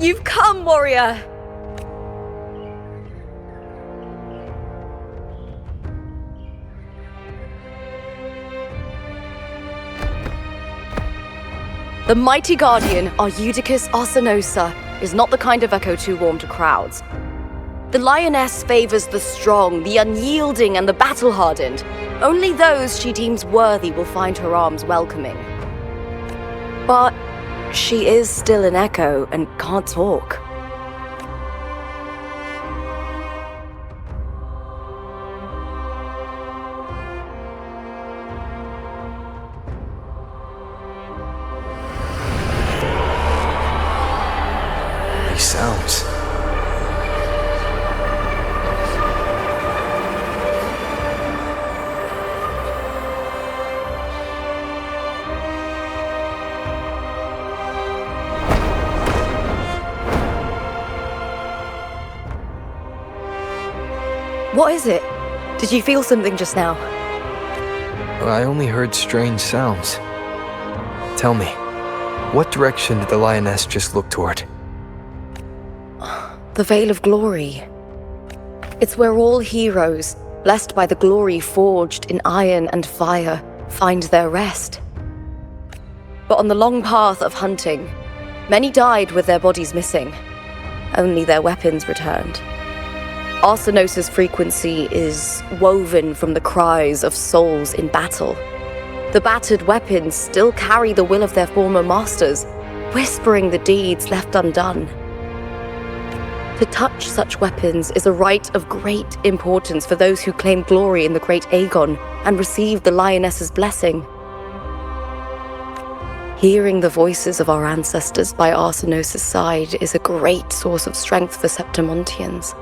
You've come, warrior! The mighty guardian, our Eutychus Arsinosa, is not the kind of echo too warm to crowds. The lioness favors the strong, the unyielding, and the battle-hardened. Only those she deems worthy will find her arms welcoming. But she is still an echo and can't talk. These sounds. What is it? Did you feel something just now? I only heard strange sounds. Tell me, what direction did the lioness just look toward? The Veil of Glory. It's where all heroes, blessed by the glory forged in iron and fire, find their rest. But on the long path of hunting, many died with their bodies missing. Only their weapons returned. Arsinosa's frequency is woven from the cries of souls in battle. The battered weapons still carry the will of their former masters, whispering the deeds left undone. To touch such weapons is a rite of great importance for those who claim glory in the great Aegon and receive the lioness's blessing. Hearing the voices of our ancestors by Arsinosa's side is a great source of strength for Septimontians.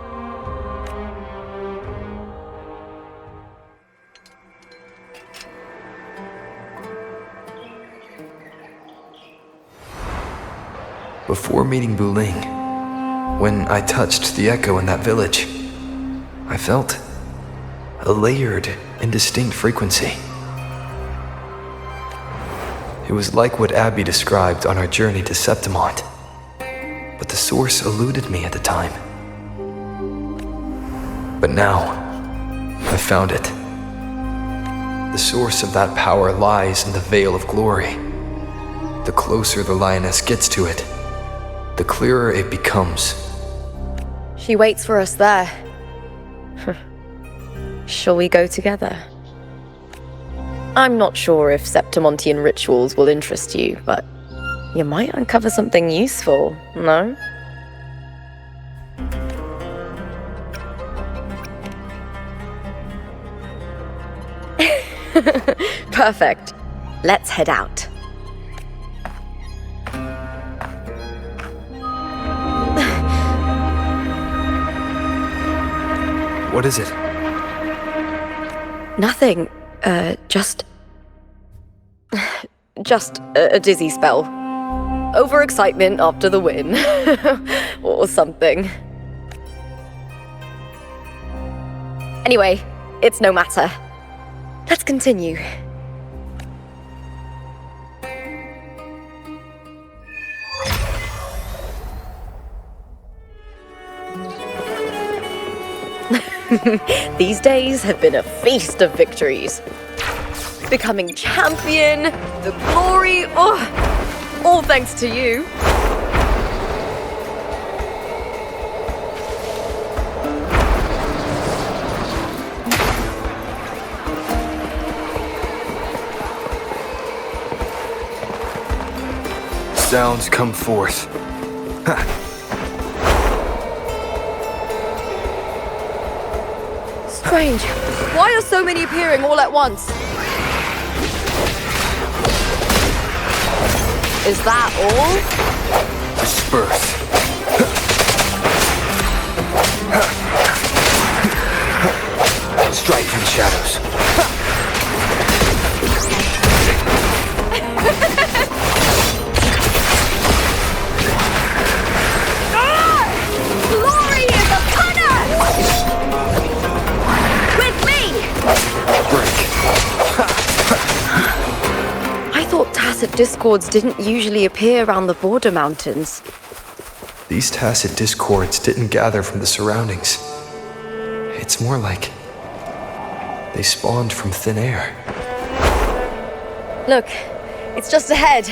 Before meeting Buling, when I touched the echo in that village, I felt a layered and distinct frequency. It was like what Abby described on our journey to Septimont, but the source eluded me at the time. But now, I've found it. The source of that power lies in the Veil of Glory. The closer the lioness gets to it, the clearer it becomes. She waits for us there. Shall we go together? I'm not sure if Septimontian rituals will interest you, but you might uncover something useful, no? Perfect. Let's head out. What is it? Nothing. Just a dizzy spell. Overexcitement after the win. Or something. Anyway, it's no matter. Let's continue. These days have been a feast of victories. Becoming champion, the glory, all thanks to you. Sounds come forth. Strange. Why are so many appearing all at once? Is that all? Disperse. Strike from the shadows. Glory is upon us! With me! I thought tacit discords didn't usually appear around the border mountains. These tacit discords didn't gather from the surroundings. It's more like they spawned from thin air. Look, it's just ahead.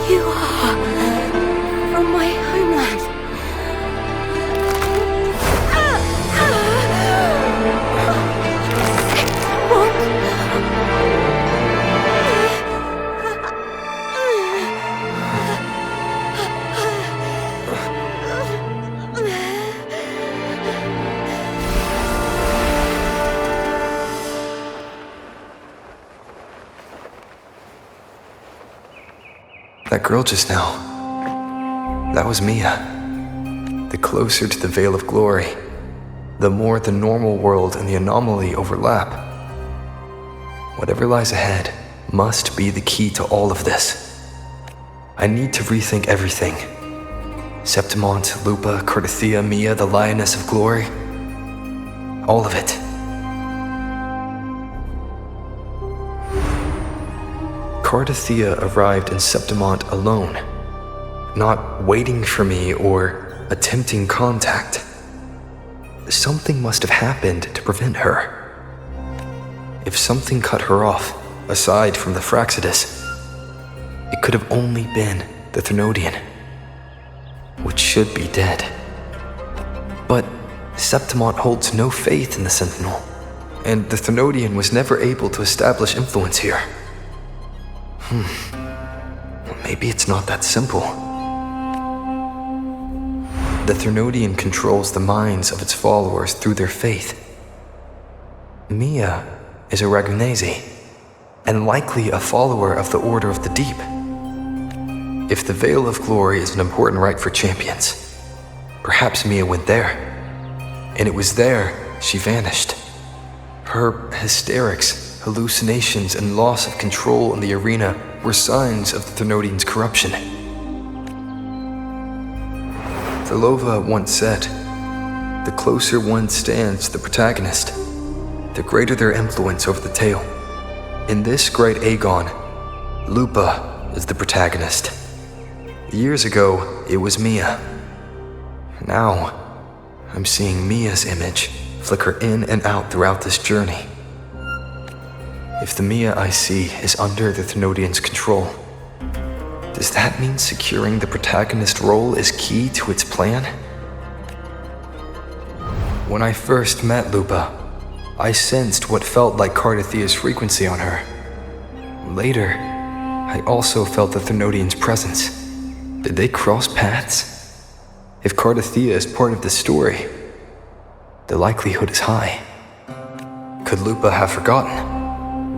You are from my homeland. That girl just now, that was Mia. The closer to the veil of glory, the more the normal world and the anomaly overlap. Whatever lies ahead must be the key to all of this. I need to rethink everything. Septimont, Lupa, Cardathia, Mia, the lioness of glory. All of it. Cardathia arrived in Septimont alone, not waiting for me or attempting contact. Something must have happened to prevent her. If something cut her off, aside from the Fraxidus, it could have only been the Thenodian, which should be dead. But Septimont holds no faith in the Sentinel, and the Thenodian was never able to establish influence here. Maybe it's not that simple. The Thenodian controls the minds of its followers through their faith. Mia is a Ragunesi, and likely a follower of the Order of the Deep. If the Veil of Glory is an important rite for champions, perhaps Mia went there. And it was there she vanished. Her hysterics, hallucinations, and loss of control in the arena were signs of the Thenodian's corruption. Thelova once said, "The closer one stands to the protagonist, the greater their influence over the tale." In this great Aegon, Lupa is the protagonist. Years ago, it was Mia. Now, I'm seeing Mia's image flicker in and out throughout this journey. If the Mia I see is under the Thenodian's control, does that mean securing the protagonist role is key to its plan? When I first met Lupa, I sensed what felt like Cardathia's frequency on her. Later, I also felt the Thenodian's presence. Did they cross paths? If Cardathia is part of the story, the likelihood is high. Could Lupa have forgotten?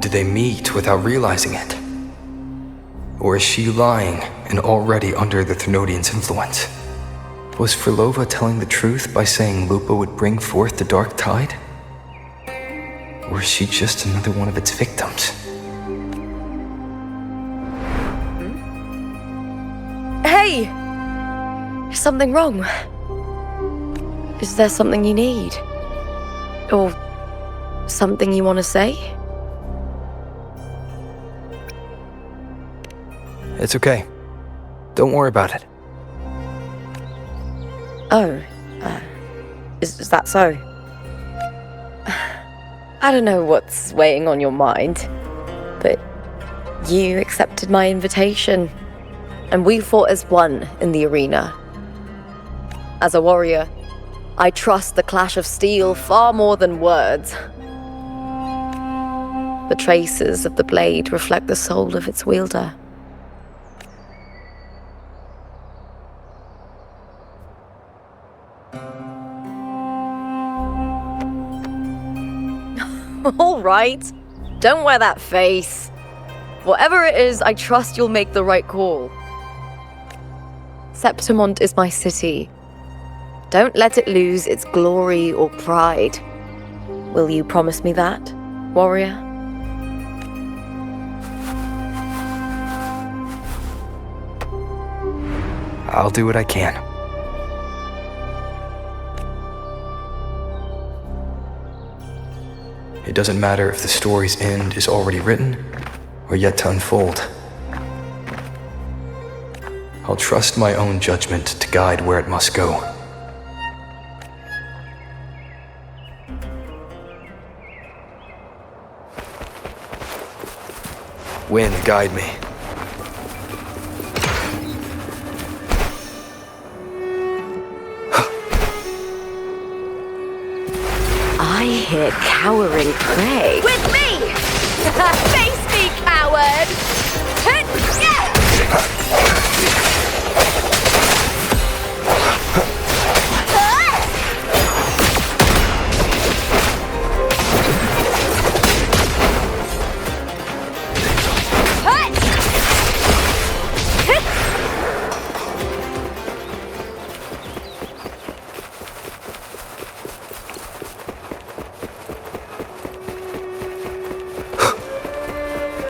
Did they meet without realizing it? Or is she lying and already under the Thenodian's influence? Was Frolova telling the truth by saying Lupa would bring forth the Dark Tide? Or is she just another one of its victims? Hey! Is something wrong? Is there something you need? Or something you want to say? It's okay. Don't worry about it. Oh, is that so? I don't know what's weighing on your mind, but you accepted my invitation, and we fought as one in the arena. As a warrior, I trust the clash of steel far more than words. The traces of the blade reflect the soul of its wielder. All right, don't wear that face. Whatever it is, I trust you'll make the right call. Septimont is my city. Don't let it lose its glory or pride. Will you promise me that, warrior? I'll do what I can. It doesn't matter if the story's end is already written or yet to unfold. I'll trust my own judgment to guide where it must go. Wind, guide me. I hear cowering prey. With me! Face me, coward!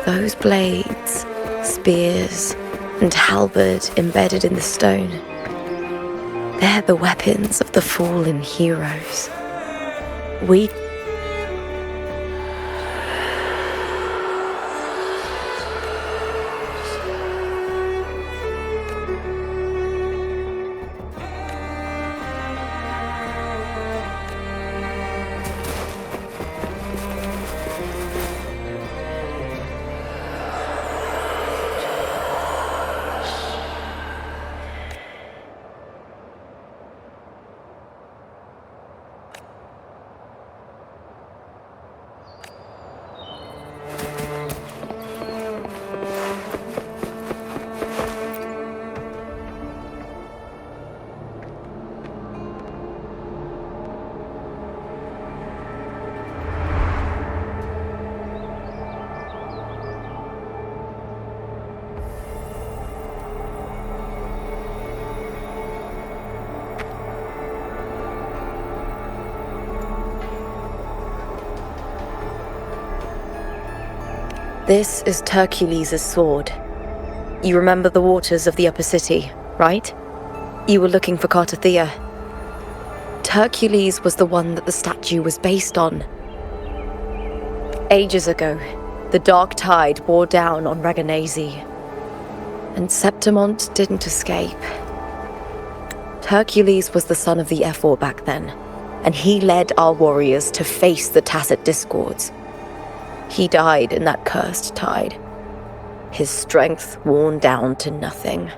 Those blades, spears, and halberd embedded in the stone. They're the weapons of the fallen heroes. We This is Hercules' sword. You remember the waters of the upper city, right? You were looking for Cartathea. Hercules was the one that the statue was based on. Ages ago, the dark tide bore down on Reganese, and Septimont didn't escape. Hercules was the son of the Ephor back then, and he led our warriors to face the Tacit Discords. He died in that cursed tide, his strength worn down to nothing.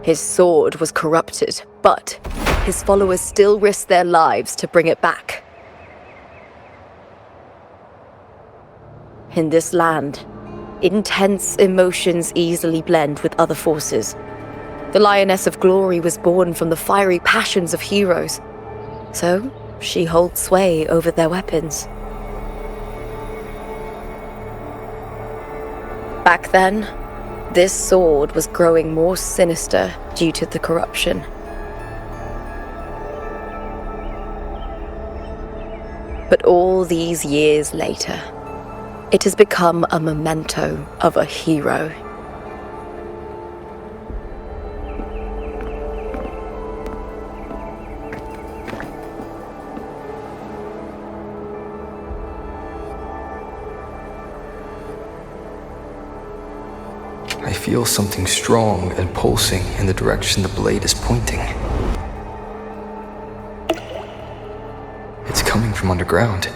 His sword was corrupted, but his followers still risked their lives to bring it back. In this land, intense emotions easily blend with other forces. The Lioness of Glory was born from the fiery passions of heroes, so she holds sway over their weapons. Back then, this sword was growing more sinister due to the corruption. But all these years later, it has become a memento of a hero. I feel something strong and pulsing in the direction the blade is pointing. It's coming from underground.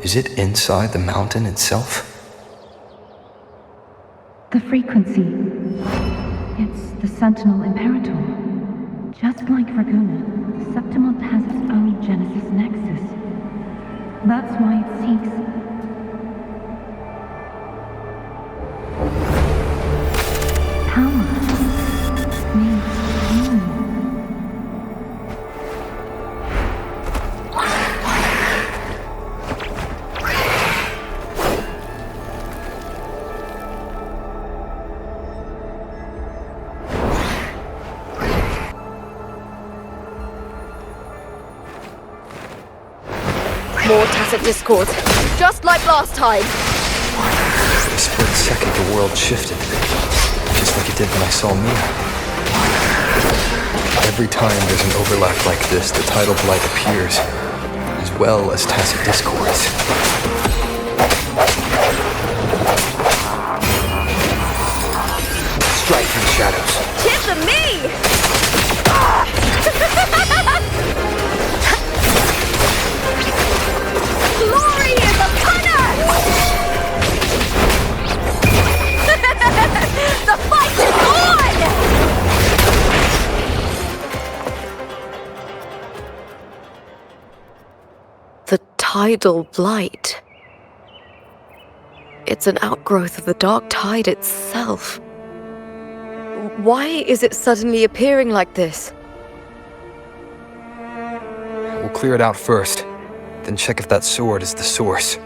Is it inside the mountain itself? The frequency. It's the Sentinel Imperator. Just like Raguna, Septimont has its own Genesis Nexus. That's why it seeks... power. Needs meaning. More Tacit Discords, just like last time. For a split second, the world shifted. Just like it did when I saw Mia. Every time there's an overlap like this, the tidal blight appears, as well as tacit discourse. Strike from the shadows. Tip of me! Glory is upon us! The fight is on! The tidal blight. It's an outgrowth of the dark tide itself. Why is it suddenly appearing like this? We'll clear it out first, then check if that sword is the source.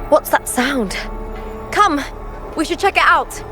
What's that sound? Come, we should check it out.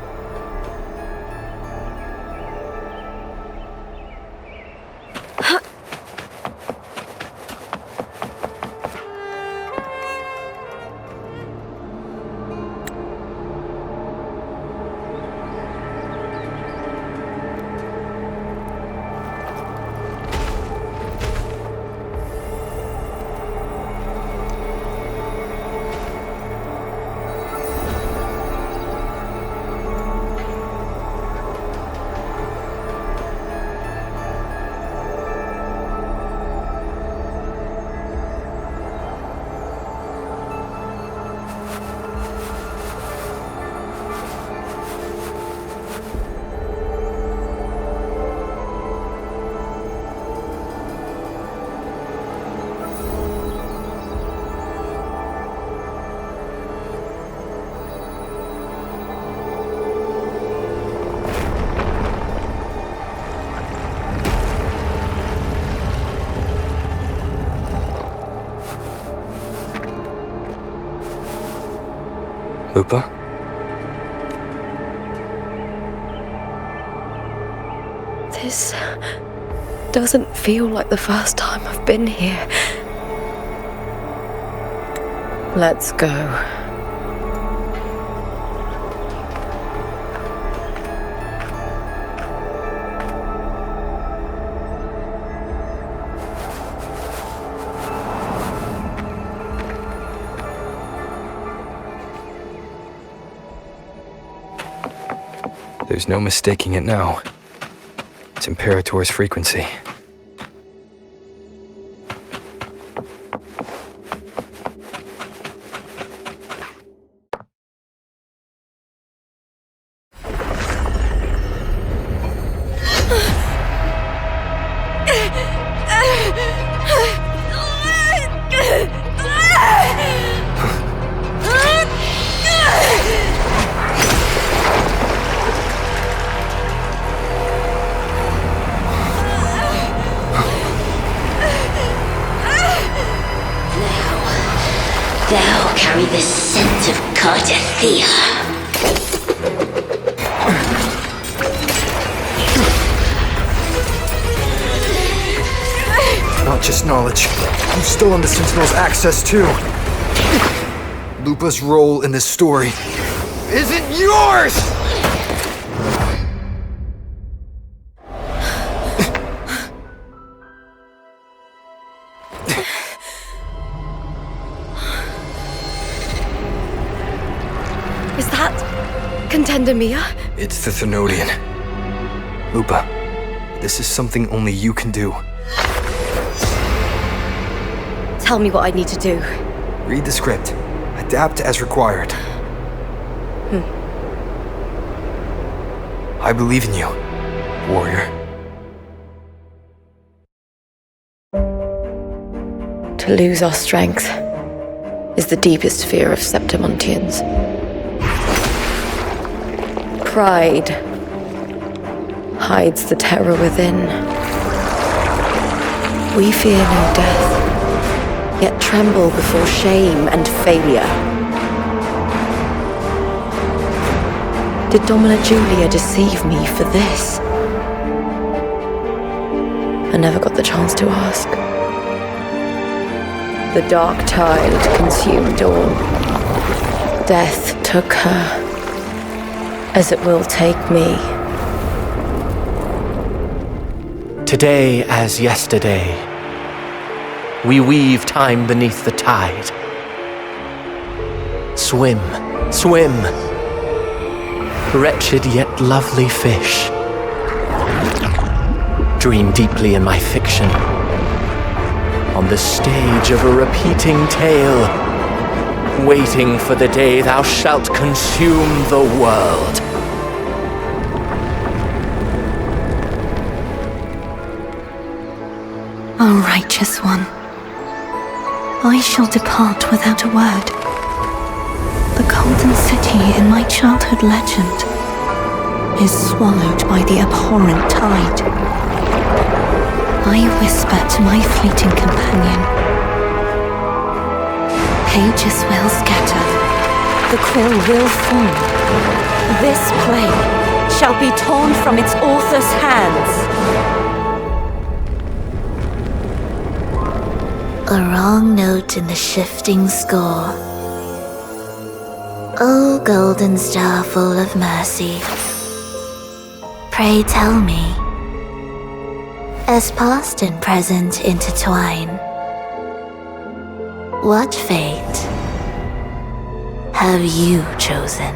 Lupa? This doesn't feel like the first time I've been here. Let's go. There's no mistaking it now. It's Imperator's frequency. Thou carry the scent of Cardathea. Not just knowledge. You've stolen the Sentinel's access too. Lupa's role in this story isn't yours! Is that Contender Mia? It's the Thenodian. Lupa, this is something only you can do. Tell me what I need to do. Read the script. Adapt as required. I believe in you, warrior. To lose our strength is the deepest fear of Septimontians. Pride hides the terror within. We fear no death, yet tremble before shame and failure. Did Domina Julia deceive me for this? I never got the chance to ask. The dark tide consumed all. Death took her, as it will take me. Today as yesterday, we weave time beneath the tide. Swim, swim, wretched yet lovely fish. Dream deeply in my fiction, on the stage of a repeating tale, waiting for the day thou shalt consume the world. O righteous one, I shall depart without a word. The golden city in my childhood legend is swallowed by the abhorrent tide. I whisper to my fleeting companion. Pages will scatter, the quill will fall. This play shall be torn from its author's hands. A wrong note in the shifting score. O golden star full of mercy, pray tell me, as past and present intertwine, what fate have you chosen?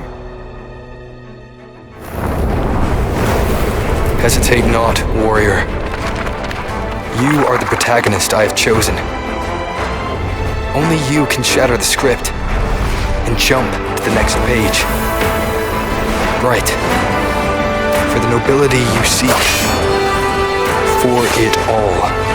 Hesitate not, warrior. You are the protagonist I have chosen. Only you can shatter the script and jump to the next page. Right. For the nobility you seek. For it all.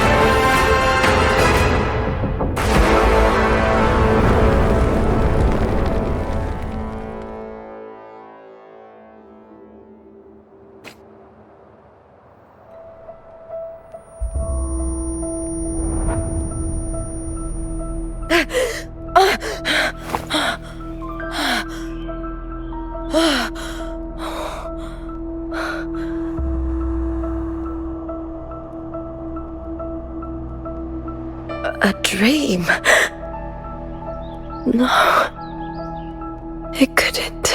A dream? No, it couldn't.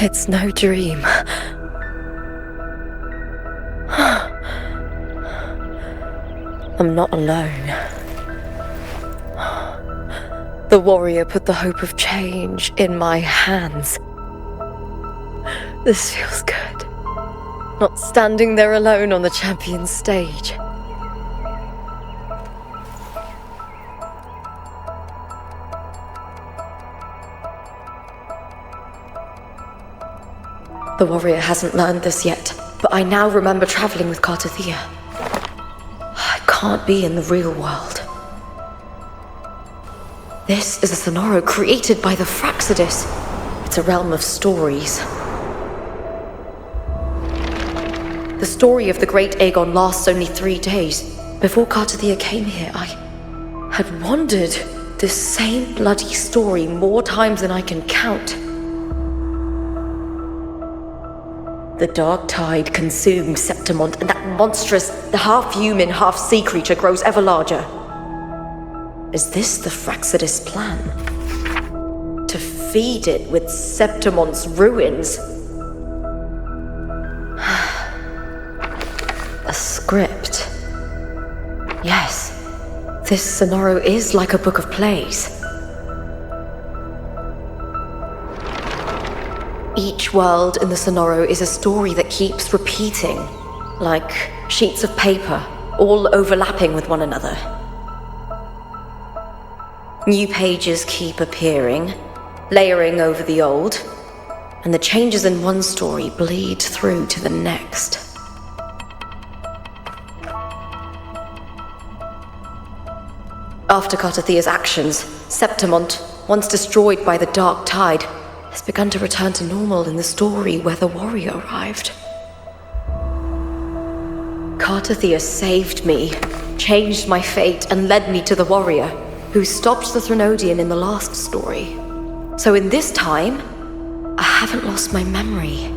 It's no dream. I'm not alone. The warrior put the hope of change in my hands. This feels good. Not standing there alone on the champion's stage. The warrior hasn't learned this yet, but I now remember traveling with Cartothea. I can't be in the real world. This is a Sonoro created by the Fraxidus. It's a realm of stories. The story of the Great Aegon lasts only 3 days. Before Cartothea came here, I had wandered this same bloody story more times than I can count. The dark tide consumed Septimont, and that monstrous, half-human, half-sea creature grows ever larger. Is this the Fraxidus plan? To feed it with Septimont's ruins? A script. Yes, this Sonoro is like a book of plays. Each world in the Sonoro is a story that keeps repeating, like sheets of paper, all overlapping with one another. New pages keep appearing, layering over the old, and the changes in one story bleed through to the next. After Cartathea's actions, Septimont, once destroyed by the Dark Tide, has begun to return to normal in the story where the warrior arrived. Cartathea saved me, changed my fate, and led me to the warrior, who stopped the Threnodian in the last story. So in this time, I haven't lost my memory.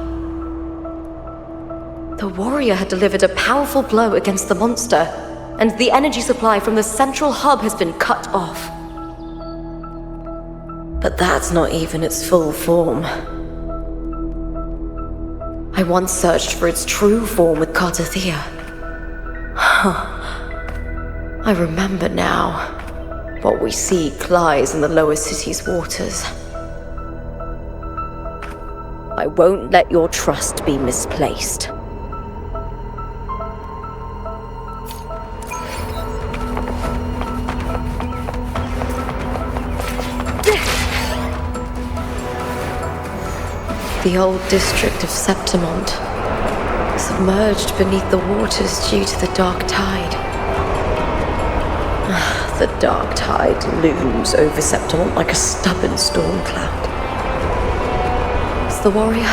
The warrior had delivered a powerful blow against the monster, and the energy supply from the central hub has been cut off. But that's not even its full form. I once searched for its true form with Cartathea. I remember now. What we seek lies in the lower city's waters. I won't let your trust be misplaced. The old district of Septimont, submerged beneath the waters due to the Dark Tide. The Dark Tide looms over Septimont like a stubborn storm cloud. It's the warrior?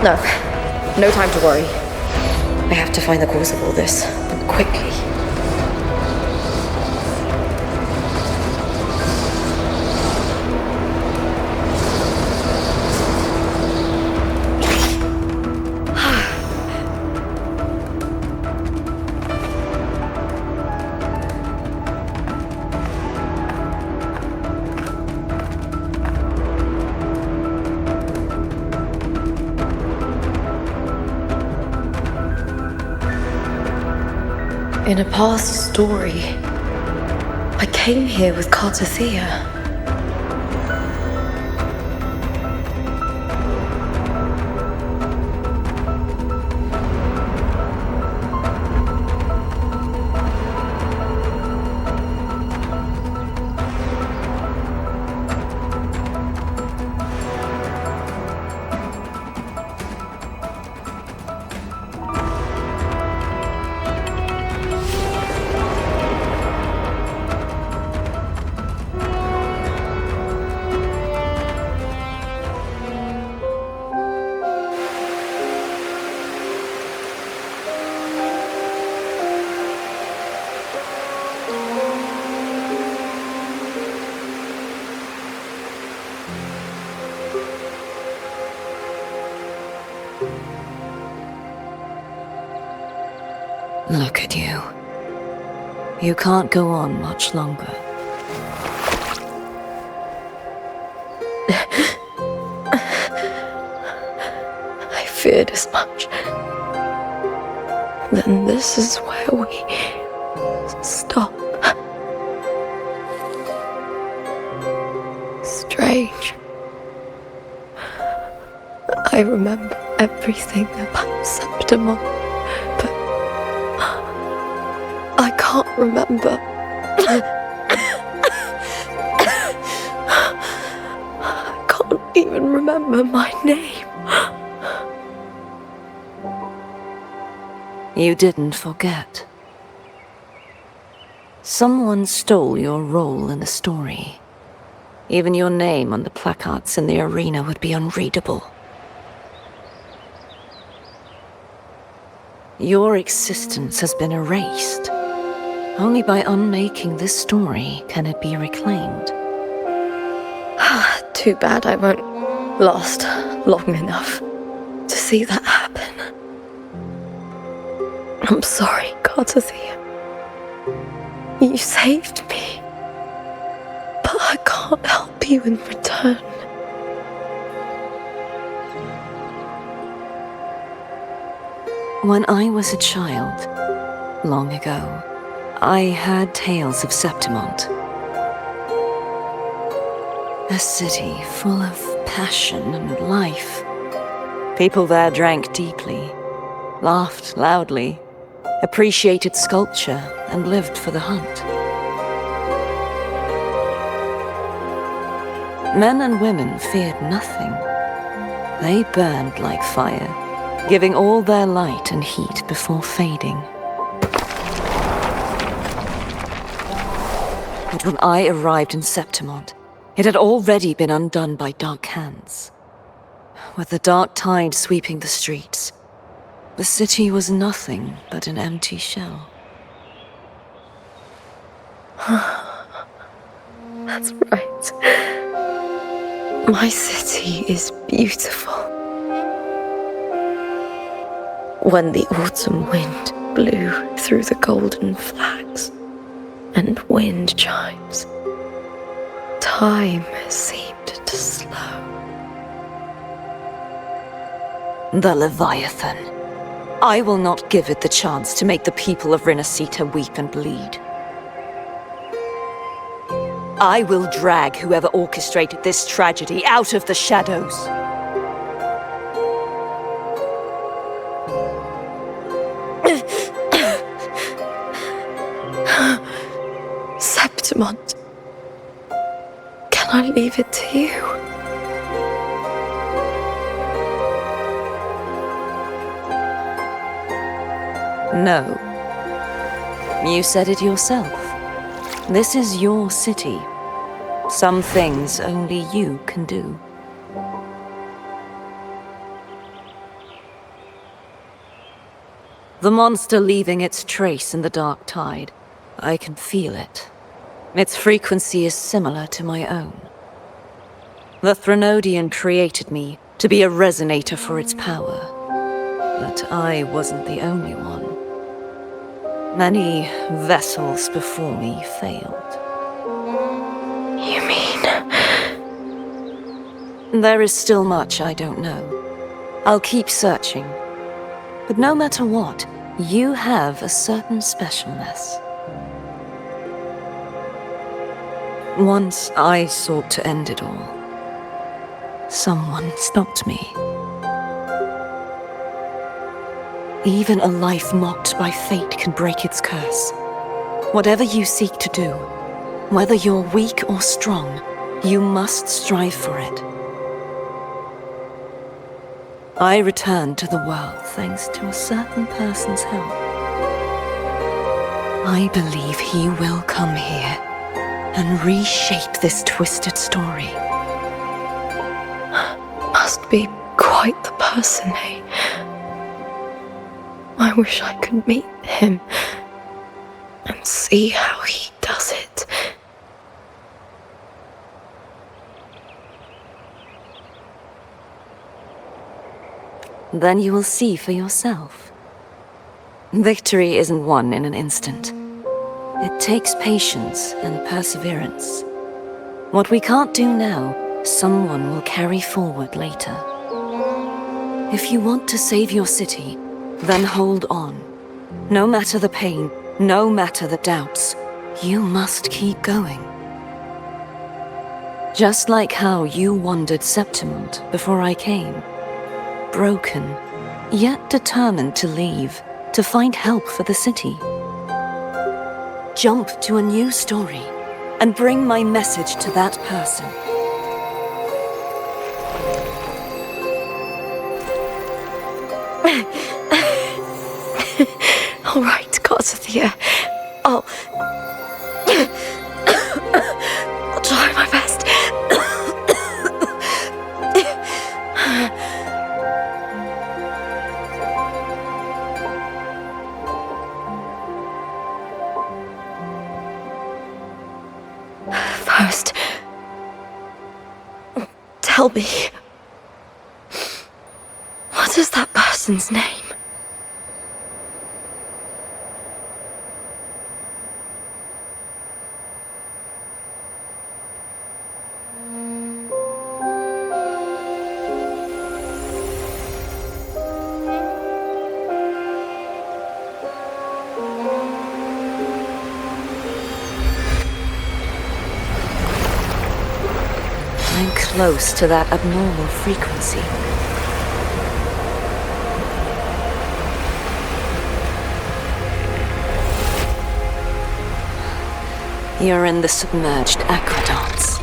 No time to worry. I have to find the cause of all this, and quickly. In a past story, I came here with Cartathea. Look at you. You can't go on much longer. I feared as much. Then this is where we stop. Strange. I remember everything about Septimont, but I can't remember. I can't even remember my name. You didn't forget. Someone stole your role in the story. Even your name on the placards in the arena would be unreadable. Your existence has been erased. Only by unmaking this story can it be reclaimed. Too bad I won't last long enough to see that happen. I'm sorry, Cartathea. You saved me. But I can't help you in return. When I was a child, long ago, I heard tales of Septimont. A city full of passion and life. People there drank deeply, laughed loudly, appreciated sculpture, and lived for the hunt. Men and women feared nothing. They burned like fire, giving all their light and heat before fading. But when I arrived in Septimont, it had already been undone by dark hands. With the dark tide sweeping the streets, the city was nothing but an empty shell. That's right. My city is beautiful. When the autumn wind blew through the golden flags and wind chimes, time seemed to slow. The Leviathan. I will not give it the chance to make the people of Rinasita weep and bleed. I will drag whoever orchestrated this tragedy out of the shadows. Septimont, can I leave it to you? No. You said it yourself. This is your city. Some things only you can do. The monster leaving its trace in the dark tide. I can feel it. Its frequency is similar to my own. The Threnodian created me to be a resonator for its power. But I wasn't the only one. Many vessels before me failed. You mean? There is still much I don't know. I'll keep searching. But no matter what, you have a certain specialness. Once I sought to end it all. Someone stopped me. Even a life mocked by fate can break its curse. Whatever you seek to do, whether you're weak or strong, you must strive for it. I returned to the world thanks to a certain person's help. I believe he will come here and reshape this twisted story. Must be quite the person, eh? I wish I could meet him and see how he does it. Then you will see for yourself. Victory isn't won in an instant. It takes patience and perseverance. What we can't do now, someone will carry forward later. If you want to save your city, then hold on. No matter the pain, no matter the doubts, you must keep going. Just like how you wandered Septimont before I came. Broken, yet determined to leave, to find help for the city. Jump to a new story and bring my message to that person. All right, gods of the air. I'll try my best. First, tell me, what is that person's name? I'm close to that abnormal frequency. You're in the submerged aqueducts.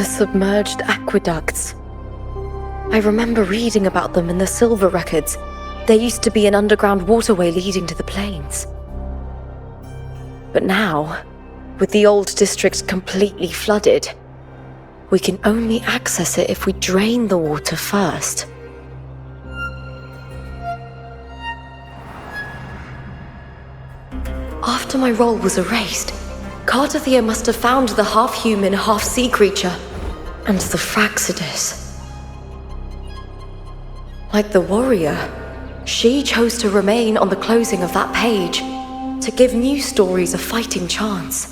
The submerged aqueducts. I remember reading about them in the silver records. There used to be an underground waterway leading to the plains. But now, with the old district completely flooded, we can only access it if we drain the water first. After my role was erased, Cartathea must have found the half-human, half-sea creature, and the Fraxidus. Like the warrior, she chose to remain on the closing of that page, to give new stories a fighting chance.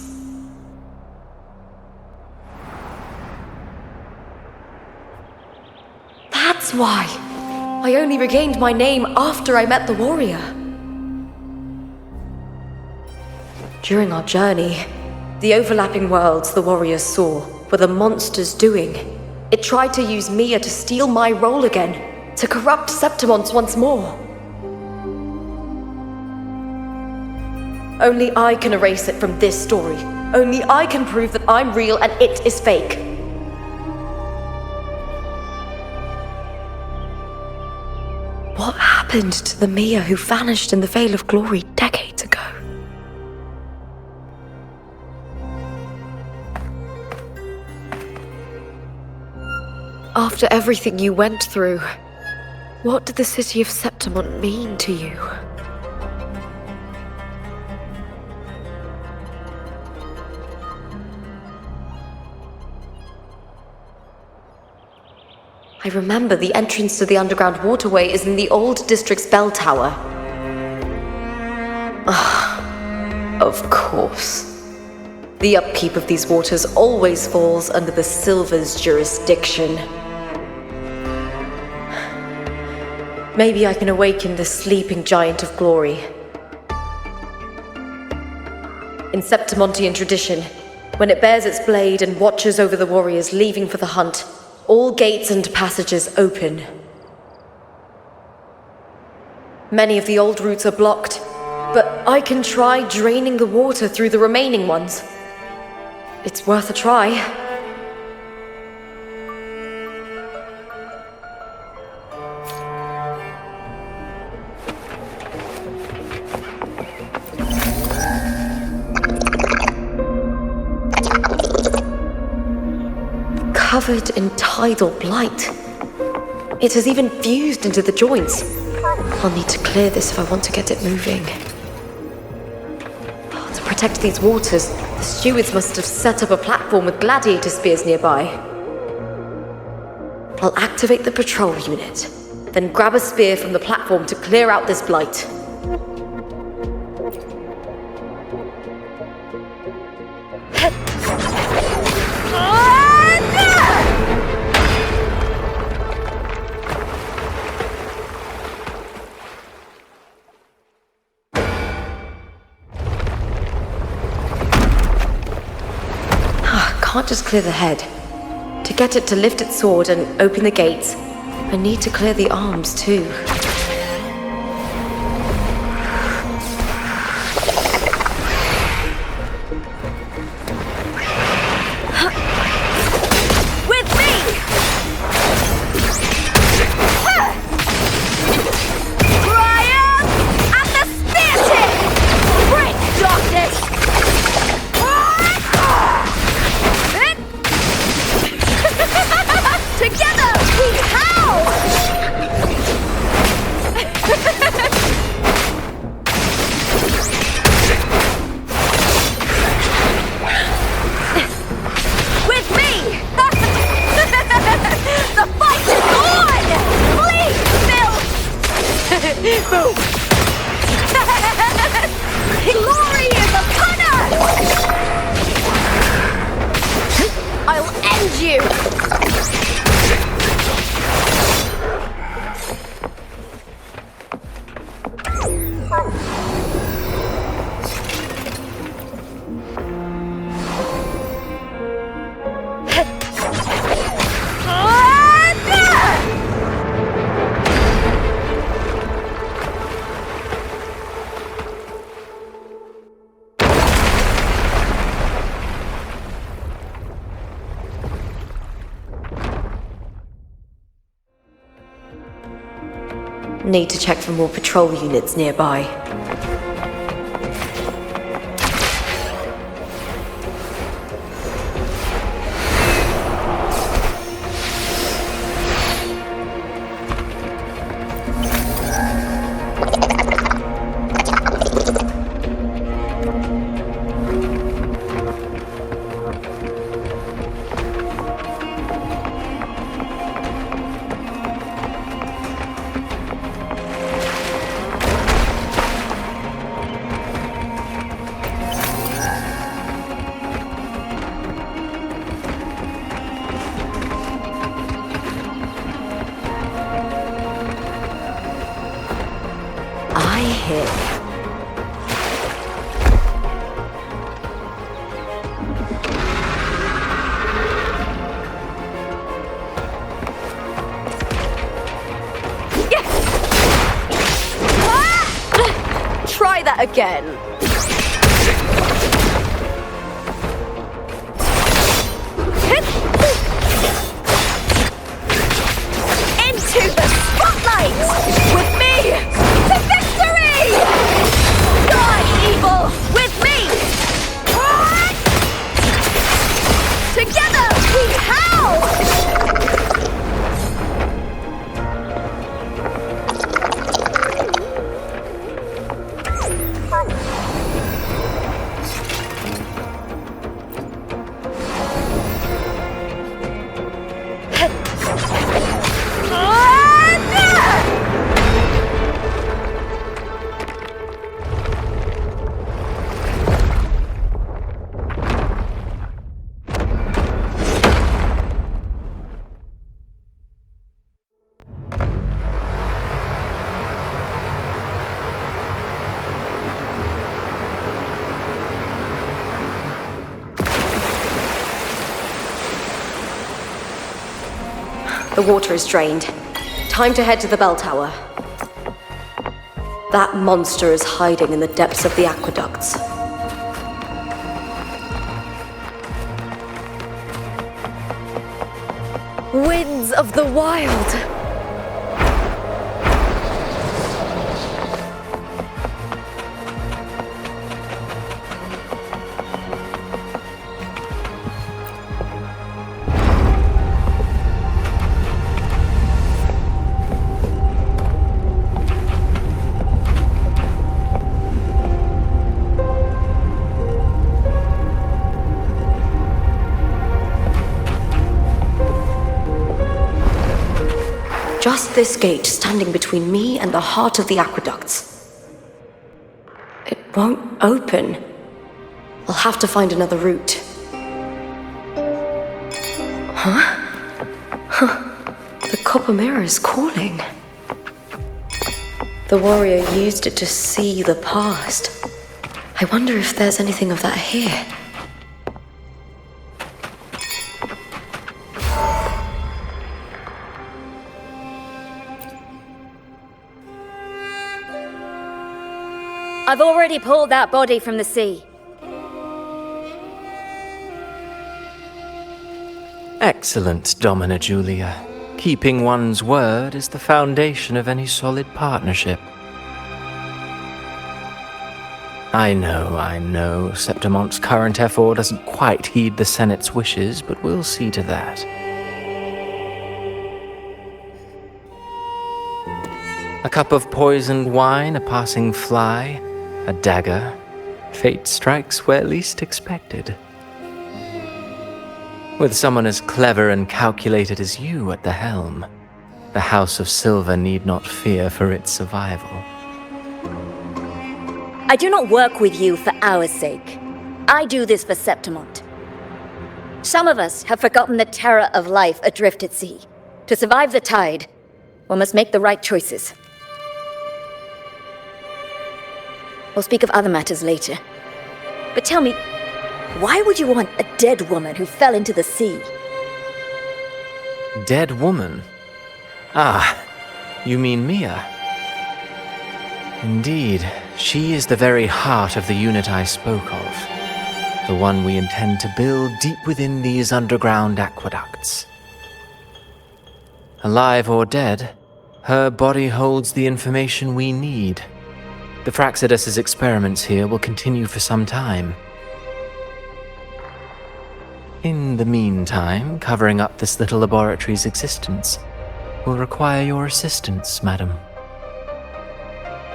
That's why I only regained my name after I met the warrior. During our journey, the overlapping worlds the warriors saw were the monsters doing. It tried to use Mia to steal my role again, to corrupt Septimons once more. Only I can erase it from this story. Only I can prove that I'm real and it is fake. What happened to the Mia who vanished in the Veil of Glory decades ago? After everything you went through, what did the city of Septimon mean to you? I remember the entrance to the underground waterway is in the old district's bell tower. Of course. The upkeep of these waters always falls under the Silver's jurisdiction. Maybe I can awaken the sleeping giant of glory. In Septimontian tradition, when it bears its blade and watches over the warriors leaving for the hunt, all gates and passages open. Many of the old routes are blocked, but I can try draining the water through the remaining ones. It's worth a try. Covered in tidal blight. It has even fused into the joints. I'll need to clear this if I want to get it moving. To protect these waters, the stewards must have set up a platform with gladiator spears nearby. I'll activate the patrol unit, then grab a spear from the platform to clear out this blight. Can't just clear the head. To get it to lift its sword and open the gates, I need to clear the arms too. With me! Triumph and the spear tip! Break darkness! Together we howl! With me! The fight is on! Please, Bill! Boom! Glory is upon us! I'll end you! Need to check for more patrol units nearby. I hear. Try that again. Into the spotlight! With me! To victory! Die, evil! With me! Together we howl! The water is drained. Time to head to the bell tower. That monster is hiding in the depths of the aqueducts. Winds of the wild! Just this gate standing between me and the heart of the aqueducts. It won't open. I'll have to find another route. The copper mirror is calling. The warrior used it to see the past. I wonder if there's anything of that here. I've already pulled that body from the sea. Excellent, Domina Julia. Keeping one's word is the foundation of any solid partnership. I know, Septimonte's current effort doesn't quite heed the Senate's wishes, but we'll see to that. A cup of poisoned wine, a passing fly, a dagger. Fate strikes where least expected. With someone as clever and calculated as you at the helm, the House of Silver need not fear for its survival. I do not work with you for our sake. I do this for Septimont. Some of us have forgotten the terror of life adrift at sea. To survive the tide, one must make the right choices. We'll speak of other matters later. But tell me, why would you want a dead woman who fell into the sea? Dead woman? Ah, you mean Mia? Indeed, she is the very heart of the unit I spoke of. The one we intend to build deep within these underground aqueducts. Alive or dead, Her body holds the information we need. The Fraxidus's experiments here will continue for some time. In the meantime, covering up this little laboratory's existence will require your assistance, madam.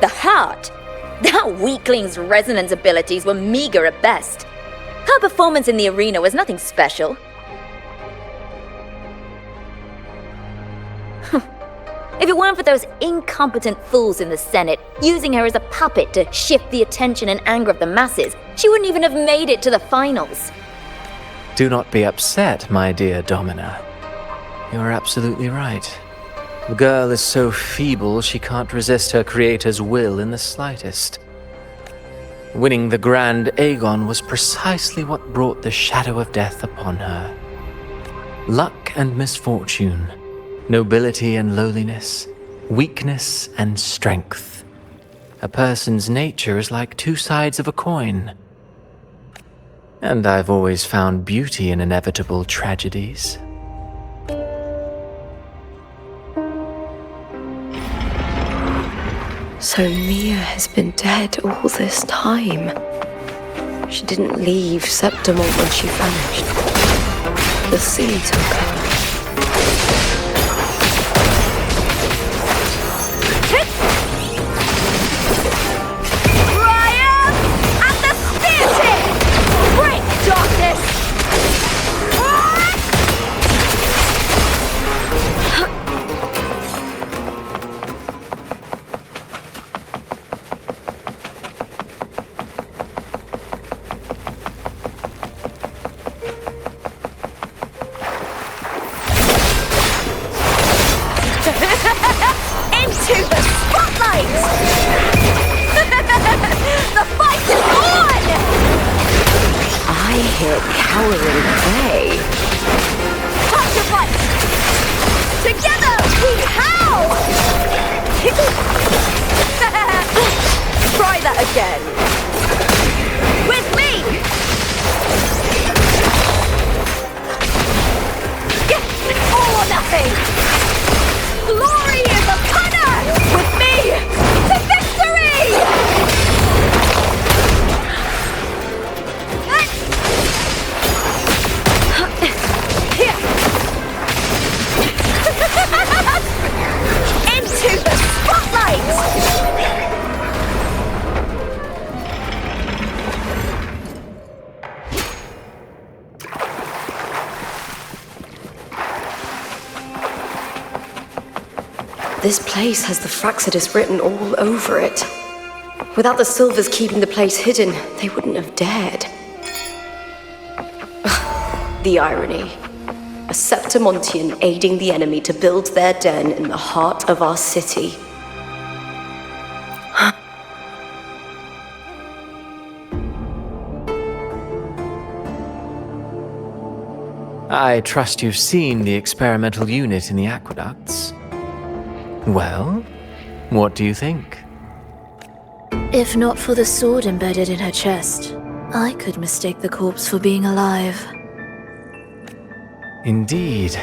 The heart? That weakling's resonance abilities were meager at best. Her performance in the arena was nothing special. If it weren't for those incompetent fools in the Senate using her as a puppet to shift the attention and anger of the masses, she wouldn't even have made it to the finals. Do not be upset, my dear Domina. You're absolutely right. The girl is so feeble she can't resist her creator's will in the slightest. Winning the Grand Aegon was precisely what brought the shadow of death upon her. Luck and misfortune, nobility and lowliness, weakness and strength. A person's nature is like two sides of a coin. And I've always found beauty in inevitable tragedies. So Mia has been dead all this time. She didn't leave Septimont when she vanished. The sea took her. This place has the Fraxidus written all over it. Without the Silvers keeping the place hidden, they wouldn't have dared. The irony. A Septimontian aiding the enemy to build their den in the heart of our city. I trust you've seen the experimental unit in the aqueducts. Well, what do you think? If not for the sword embedded in her chest, I could mistake the corpse for being alive. Indeed.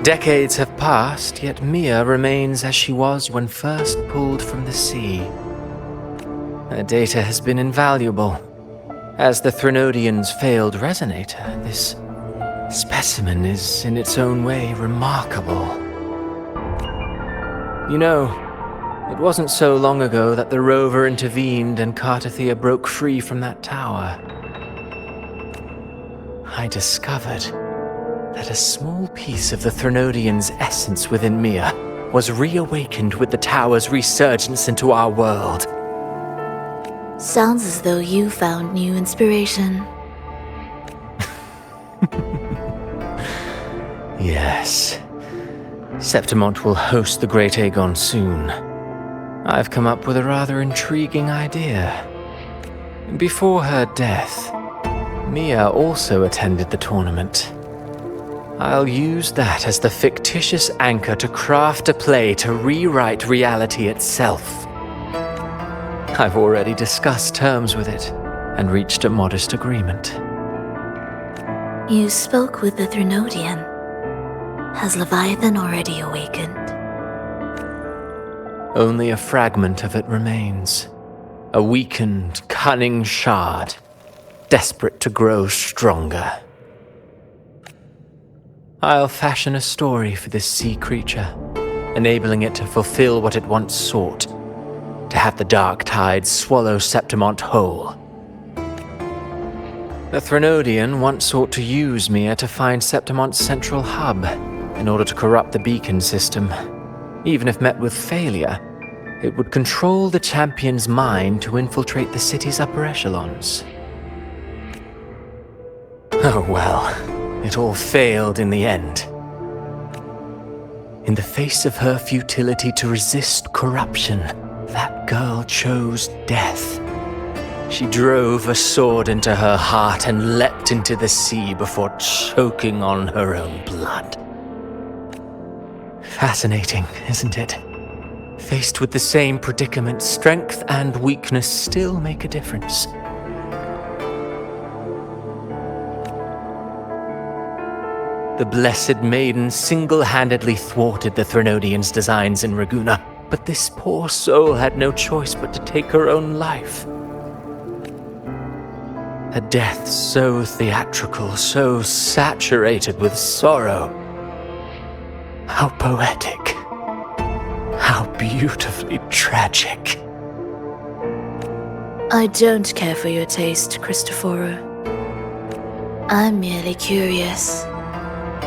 Decades have passed, yet Mia remains as she was when first pulled from the sea. Her data has been invaluable. As the Threnodian's failed resonator, this specimen is in its own way remarkable. You know, it wasn't so long ago that the rover intervened and Cartathea broke free from that tower. I discovered that a small piece of the Threnodian's essence within Mia was reawakened with the tower's resurgence into our world. Sounds as though you found new inspiration. Yes. Septimont will host the Great Aegon soon. I've come up with a rather intriguing idea. Before her death, Mia also attended the tournament. I'll use that as the fictitious anchor to craft a play to rewrite reality itself. I've already discussed terms with it and reached a modest agreement. You spoke with the Threnodian. Has Leviathan already awakened? Only a fragment of it remains. A weakened, cunning shard, desperate to grow stronger. I'll fashion a story for this sea creature, enabling it to fulfill what it once sought, to have the dark tide swallow Septimont whole. The Threnodian once sought to use Mia to find Septimont's central hub in order to corrupt the beacon system. Even if met with failure, it would control the champion's mind to infiltrate the city's upper echelons. Oh well, it all failed in the end. In the face of her futility to resist corruption, that girl chose death. She drove a sword into her heart and leapt into the sea before choking on her own blood. Fascinating, isn't it? Faced with the same predicament, strength and weakness still make a difference. The Blessed Maiden single-handedly thwarted the Threnodians' designs in Raguna, but this poor soul had no choice but to take her own life. A death so theatrical, so saturated with sorrow. How poetic. How beautifully tragic. I don't care for your taste, Cristoforo. I'm merely curious.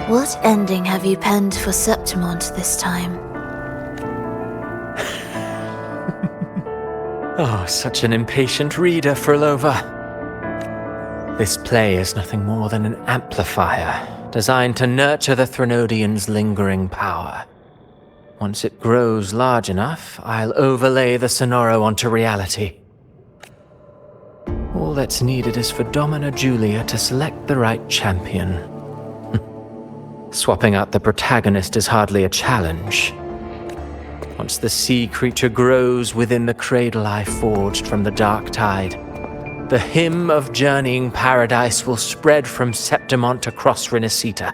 What ending have you penned for Septimont this time? Oh, such an impatient reader, Frolova. This play is nothing more than an amplifier, designed to nurture the Threnodian's lingering power. Once it grows large enough, I'll overlay the Sonoro onto reality. All that's needed is for Domina Julia to select the right champion. Swapping out the protagonist is hardly a challenge. Once the sea creature grows within the cradle I forged from the dark tide, the hymn of journeying paradise will spread from Septimont across Renacita.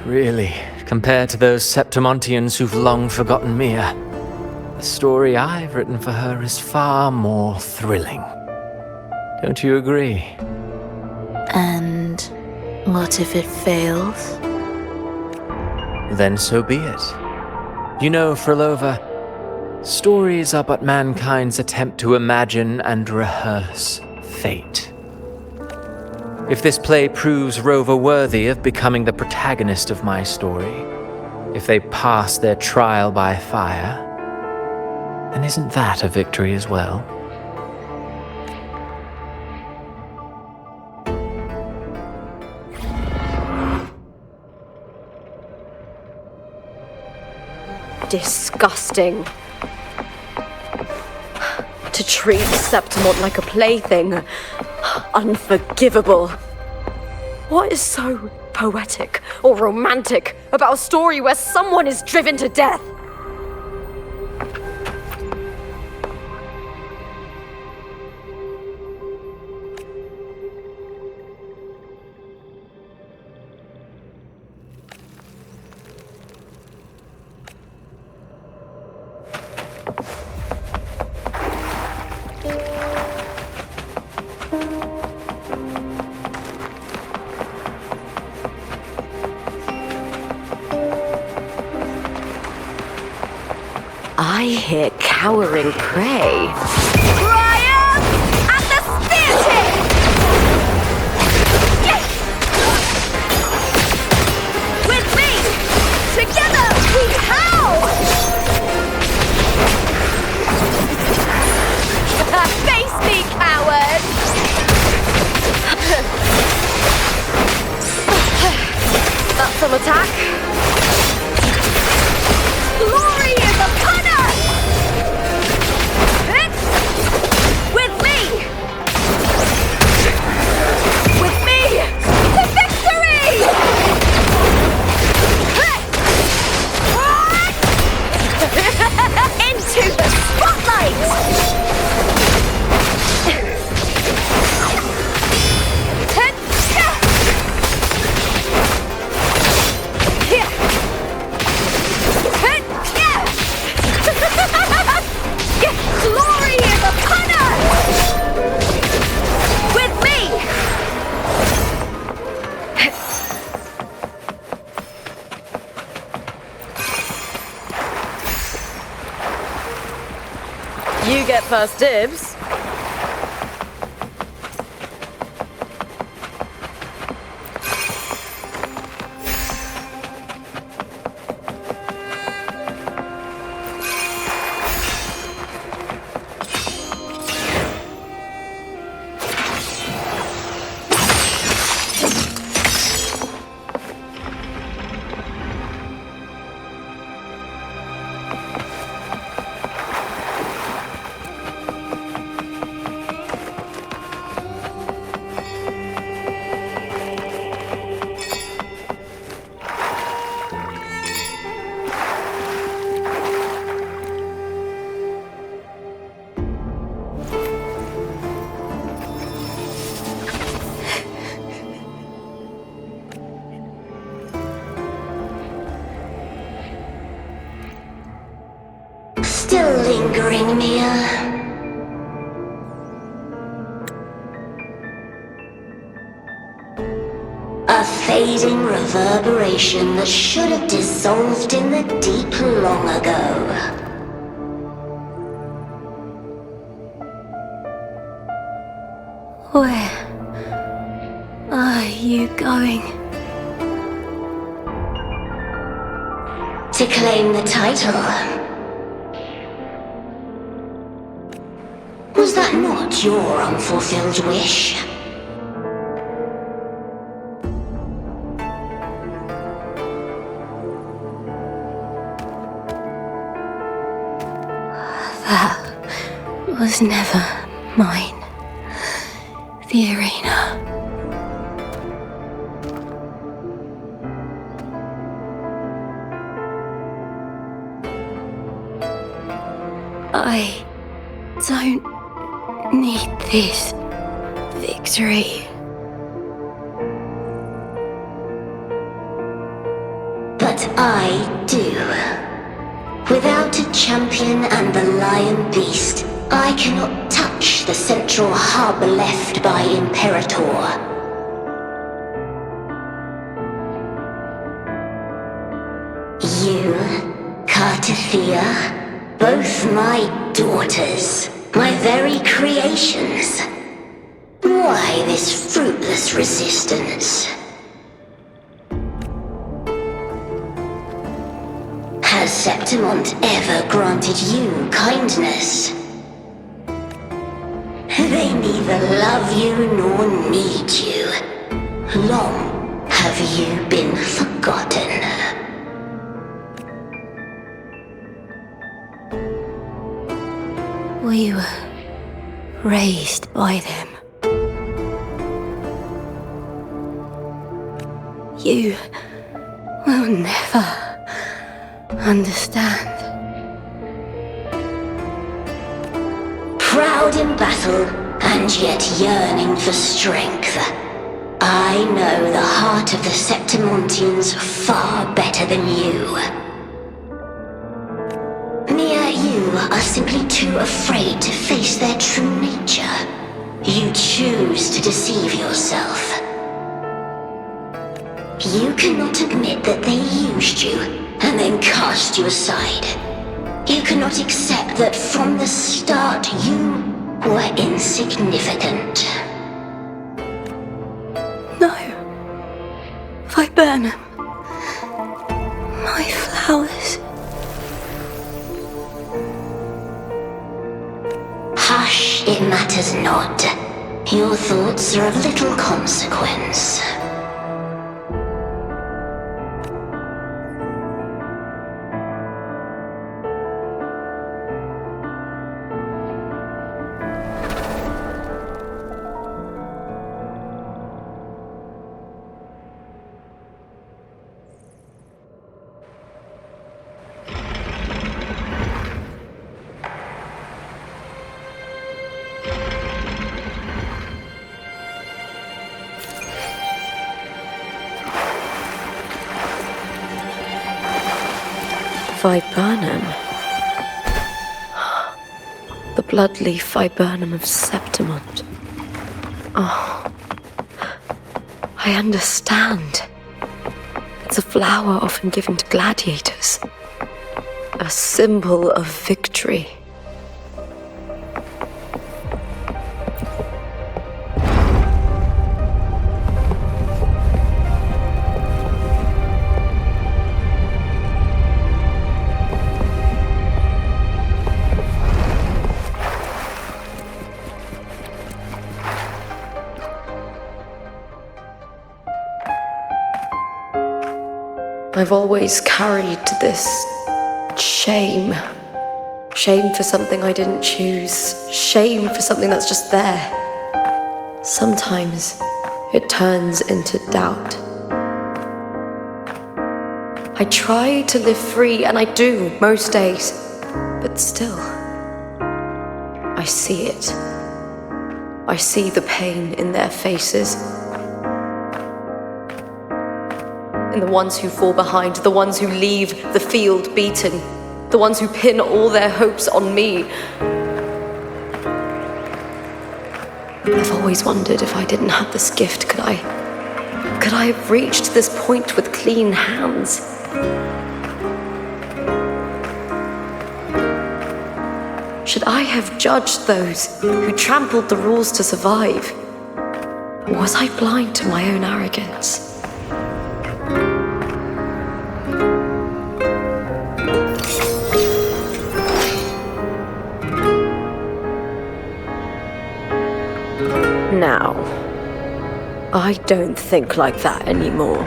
Really, compared to those Septimontians who've long forgotten Mia, the story I've written for her is far more thrilling. Don't you agree? And what if it fails? Then so be it. You know, Frolova, stories are but mankind's attempt to imagine and rehearse fate. If this play proves Rover worthy of becoming the protagonist of my story, if they pass their trial by fire, then isn't that a victory as well? Disgusting. To treat Septimont like a plaything. Unforgivable. What is so poetic or romantic about a story where someone is driven to death? I hear cowering prey. Brian! At the spear tip! Yes! With me! Together we howl! Face me, coward! That's some attack. Glory is upon us! You get first dibs. Still lingering, Mia? A fading reverberation that should have dissolved in the deep long ago. Where are you going? To claim the title. Was that not your unfulfilled wish? That was never mine. The arena. I don't need this victory. But I do. Without a champion and the lion beast, I cannot touch the central hub left by Imperator. You, Cartathea, both my daughters, my very creations. Why this fruitless resistance? Has Septimont ever granted you kindness? They neither love you nor need you. Long have you been forgotten. We were raised by them. You will never understand. Proud in battle, and yet yearning for strength. I know the heart of the Septimontians far better than you. Mia, you are simply too afraid to face their true nature. You choose to deceive yourself. You cannot admit that they used you and then cast you aside. You cannot accept that from the start you were insignificant. No. Viburnum. My flowers. Hush, it matters not. Your thoughts are of little consequence. Viburnum. The bloodleaf viburnum of Septimont. Oh, I understand. It's a flower often given to gladiators. A symbol of victory. I've always carried this shame. Shame for something I didn't choose. Shame for something that's just there. Sometimes it turns into doubt. I try to live free, and I do most days, but still, I see it. I see the pain in their faces. In the ones who fall behind, the ones who leave the field beaten, the ones who pin all their hopes on me. I've always wondered if I didn't have this gift, could I have reached this point with clean hands? Should I have judged those who trampled the rules to survive? Or was I blind to my own arrogance? Now, I don't think like that anymore.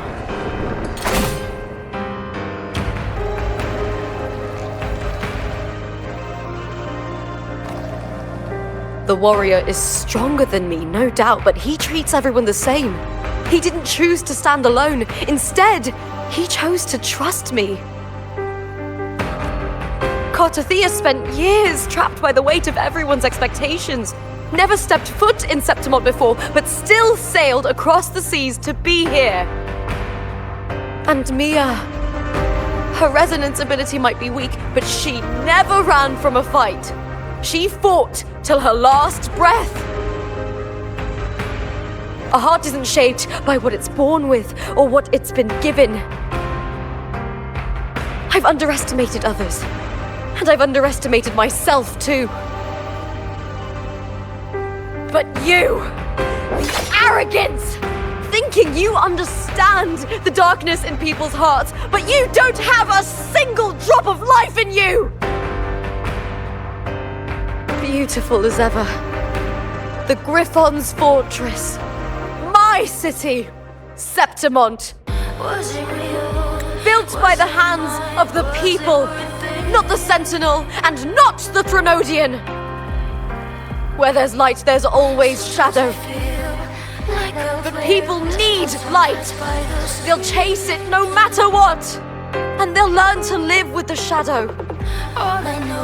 The warrior is stronger than me, no doubt, but he treats everyone the same. He didn't choose to stand alone. Instead, he chose to trust me. T.U.S.K spent years trapped by the weight of everyone's expectations. Never stepped foot in Septimont before, but still sailed across the seas to be here. And Mia, her resonance ability might be weak, but she never ran from a fight. She fought till her last breath. A heart isn't shaped by what it's born with or what it's been given. I've underestimated others, and I've underestimated myself too. But you, the arrogance, thinking you understand the darkness in people's hearts, but you don't have a single drop of life in you! Beautiful as ever, the Griffon's fortress, my city, Septimont, built by the hands of the people, not the Sentinel and not the Threnodian. Where there's light, there's always shadow. But people need light. They'll chase it no matter what. And they'll learn to live with the shadow.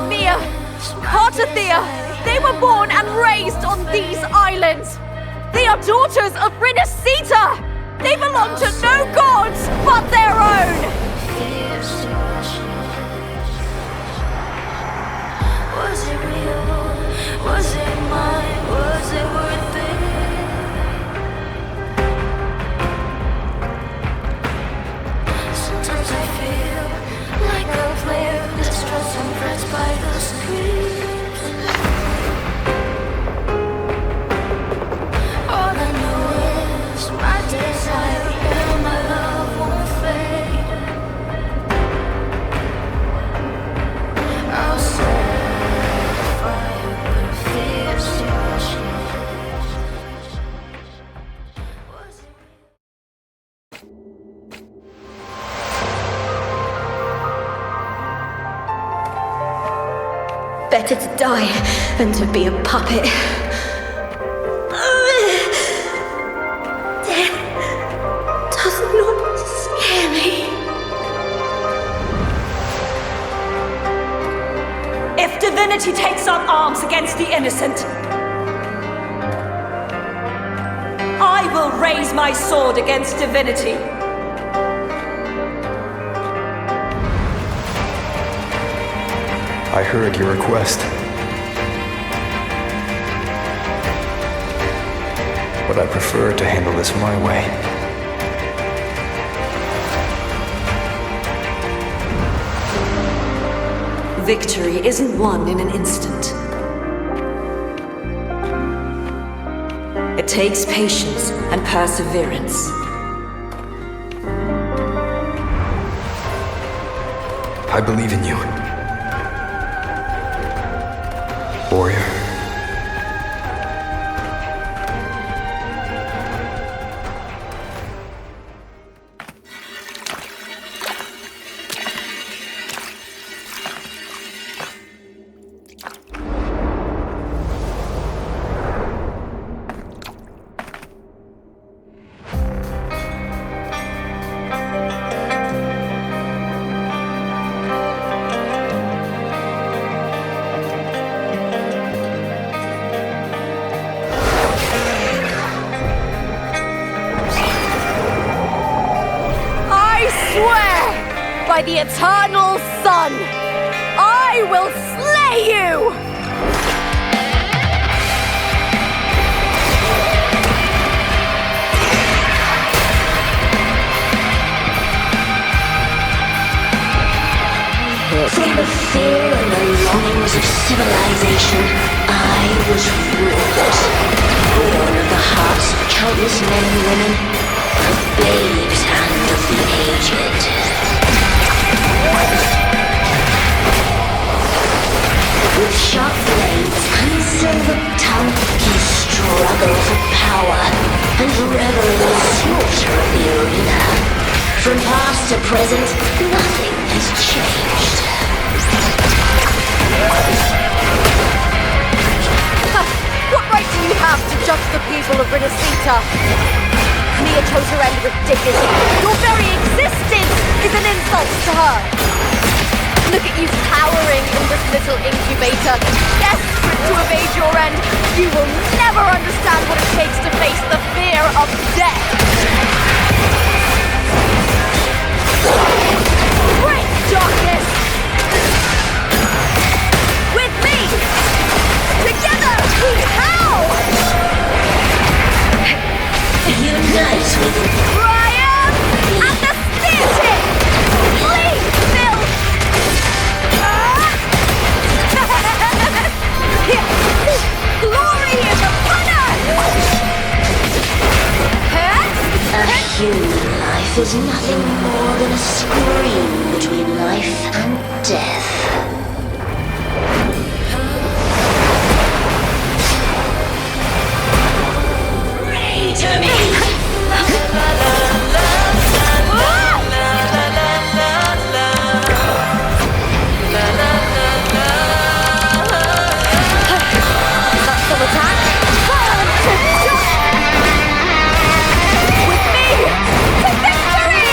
Mia, T.U.S.K, they were born and raised on these islands. They are daughters of Rinasita. They belong to no gods but their own. Was it real? Was it mine? Was it worth it? Sometimes I feel like a player distressed and pressed by the screams. All I know is my desire and my love won't fade. I'll set fire, but fear still shines. Better to die than to be a puppet. Death does not scare me. If divinity takes up arms against the innocent, I will raise my sword against divinity. I heard your request. But I prefer to handle this my way. Victory isn't won in an instant. It takes patience and perseverance. I believe in you, warrior. by the eternal sun! I will slay you! From the fear and the longings of civilization, I was ruled. Born of the hearts of countless men and women, of babes and of the aged. With sharp blades and silver tongue, he struggled for power and reveled in the slaughter of the arena. From past to present, nothing has changed. What right do you have to judge the people of Renacita? Neotosa and ridiculous. Your very existence is an insult to her. Look at you cowering in this little incubator, desperate to evade your end. You will never understand what it takes to face the fear of death. Break darkness! With me! Together we howl! Unite with Triumph and the theatre! Bleed filth! Glory is upon us! a human life is nothing more than a scream between life and death. Pray to me! Some attack! With me! To victory!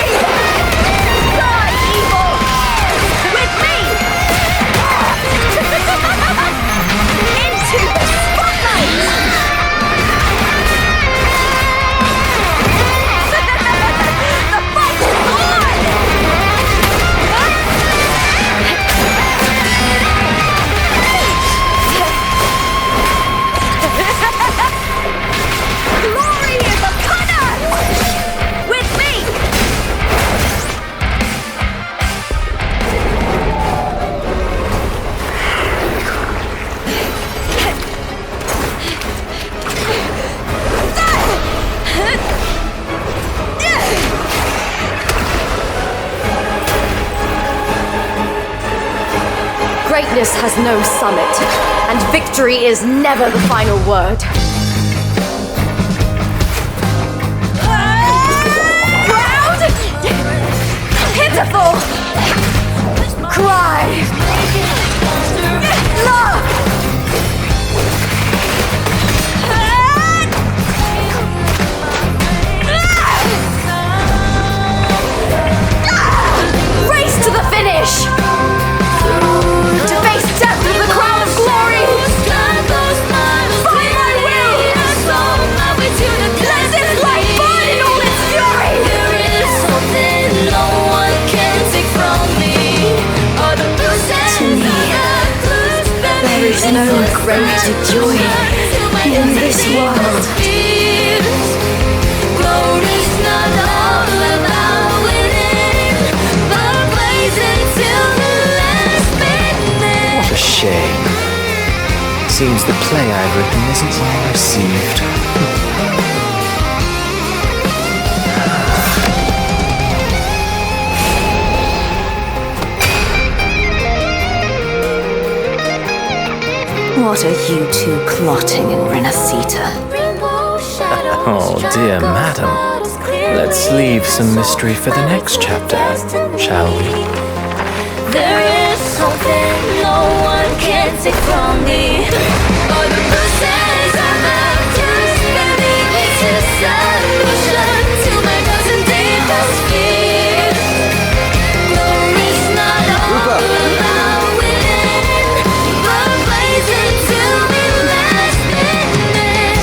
Die, evil! With me! Into the spotlight! The fight is on! Glory is upon us! With me! Greatness has no summit, and victory is never the final word. Proud! Pitiful! Cry! Love! Race to the finish! To face death with the crown of glory! By my will! Let this light burn in all its fury! There is no greater joy in this world. What a shame. Seems the play I've written isn't well received. What are you two plotting in Renacita? Oh, dear madam. Let's leave some mystery for the next chapter, shall we? There is something no one can take from me. All the bruises I have to spend it's a solution to my cousin deepest fear. Glory's not all about winning, but blazing to be last minute.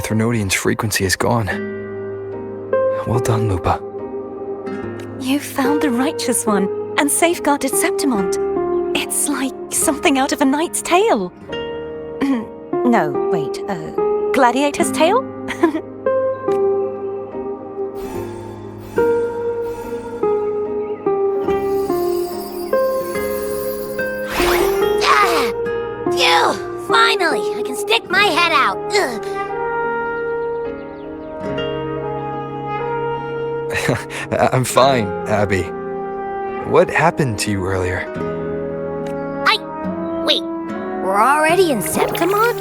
Threnodian's frequency is gone. Well done, Lupa. You found the righteous one and safeguarded Septimont. It's like something out of a knight's tale. No, wait, gladiator's tale? Phew! Finally, I can stick my head out. I'm fine, Abby. What happened to you earlier? Wait, we're already in Septimont?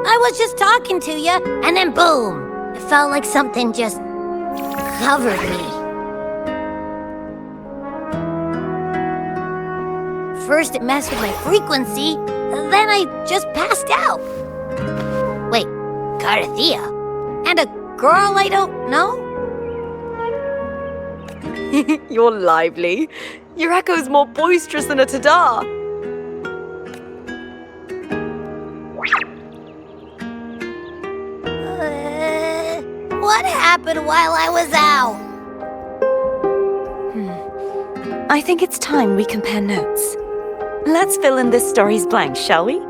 I was just talking to you, and then boom! It felt like something just covered me. First it messed with my frequency, then I just passed out. Wait, Carthea? And a girl I don't know? You're lively. Your echo's more boisterous than a tada. What happened while I was out? I think it's time we compare notes. Let's fill in this story's blanks, shall we?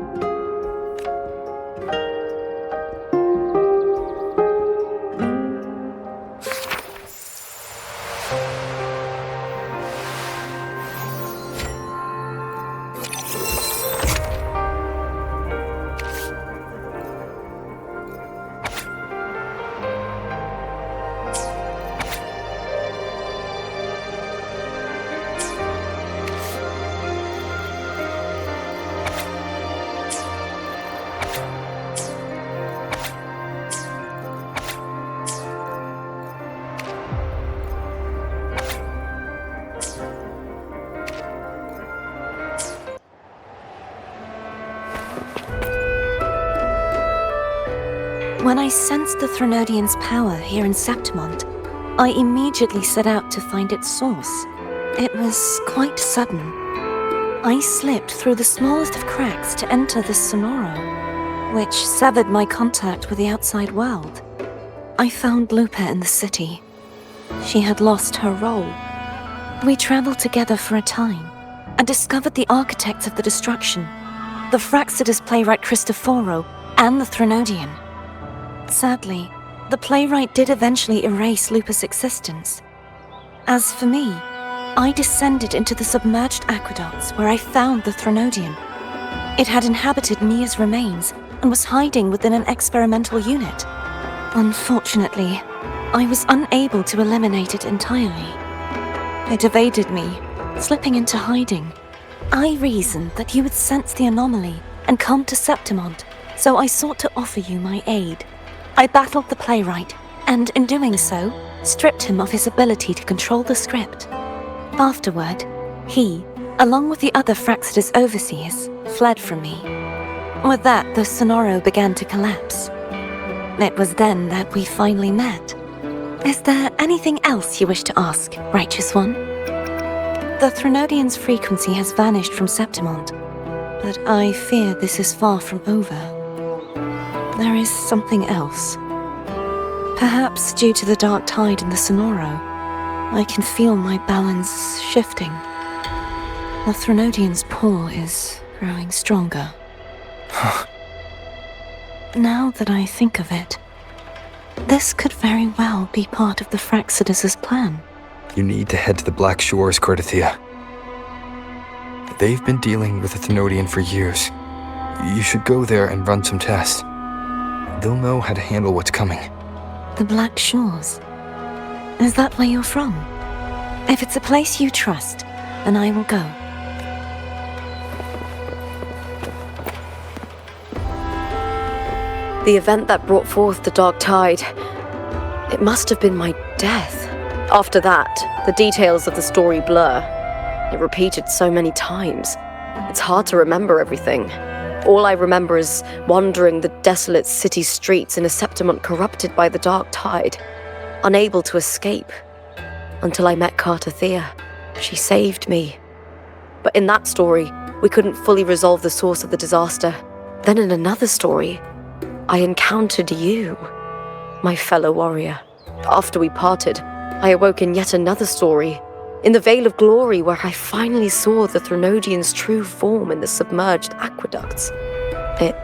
When I sensed the Threnodian's power here in Septimont, I immediately set out to find its source. It was quite sudden. I slipped through the smallest of cracks to enter the Sonoro, which severed my contact with the outside world. I found Lupa in the city. She had lost her role. We traveled together for a time and discovered the architects of the destruction, the Fraxidus playwright Cristoforo and the Threnodian. Sadly, the playwright did eventually erase Lupa's existence. As for me, I descended into the submerged aqueducts where I found the Threnodian. It had inhabited Mia's remains and was hiding within an experimental unit. Unfortunately, I was unable to eliminate it entirely. It evaded me, slipping into hiding. I reasoned that you would sense the anomaly and come to Septimont, so I sought to offer you my aid. I battled the playwright, and in doing so, stripped him of his ability to control the script. Afterward, he, along with the other Fraxidus overseers, fled from me. With that, the Sonoro began to collapse. It was then that we finally met. Is there anything else you wish to ask, Righteous One? The Threnodian's frequency has vanished from Septimont, but I fear this is far from over. There is something else. Perhaps due to the dark tide in the Sonoro, I can feel my balance shifting. The Threnodian's pull is growing stronger. Now that I think of it, this could very well be part of the Fraxidus' plan. You need to head to the Black Shores, Carthea. They've been dealing with the Threnodian for years. You should go there and run some tests. They'll know how to handle what's coming. The Black Shores? Is that where you're from? If it's a place you trust, then I will go. The event that brought forth the dark tide, it must have been my death. After that, the details of the story blur. It repeated so many times. It's hard to remember everything. All I remember is wandering the desolate city streets in a Septimont corrupted by the dark tide, unable to escape, until I met Carthea. She saved me. But in that story, we couldn't fully resolve the source of the disaster. Then in another story, I encountered you, my fellow warrior. After we parted, I awoke in yet another story, in the Vale of Glory, where I finally saw the Threnodian's true form in the submerged aqueducts. It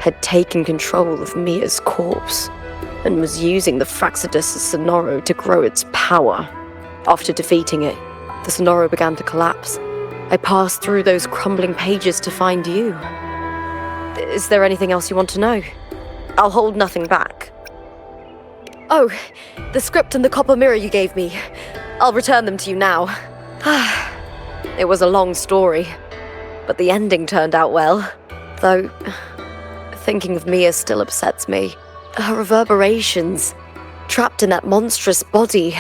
had taken control of Mia's corpse and was using the Fraxidus' Sonoro to grow its power. After defeating it, the Sonoro began to collapse. I passed through those crumbling pages to find you. Is there anything else you want to know? I'll hold nothing back. Oh, the script and the copper mirror you gave me. I'll return them to you now. It was a long story, but the ending turned out well. Though, thinking of Mia still upsets me. Her reverberations, trapped in that monstrous body.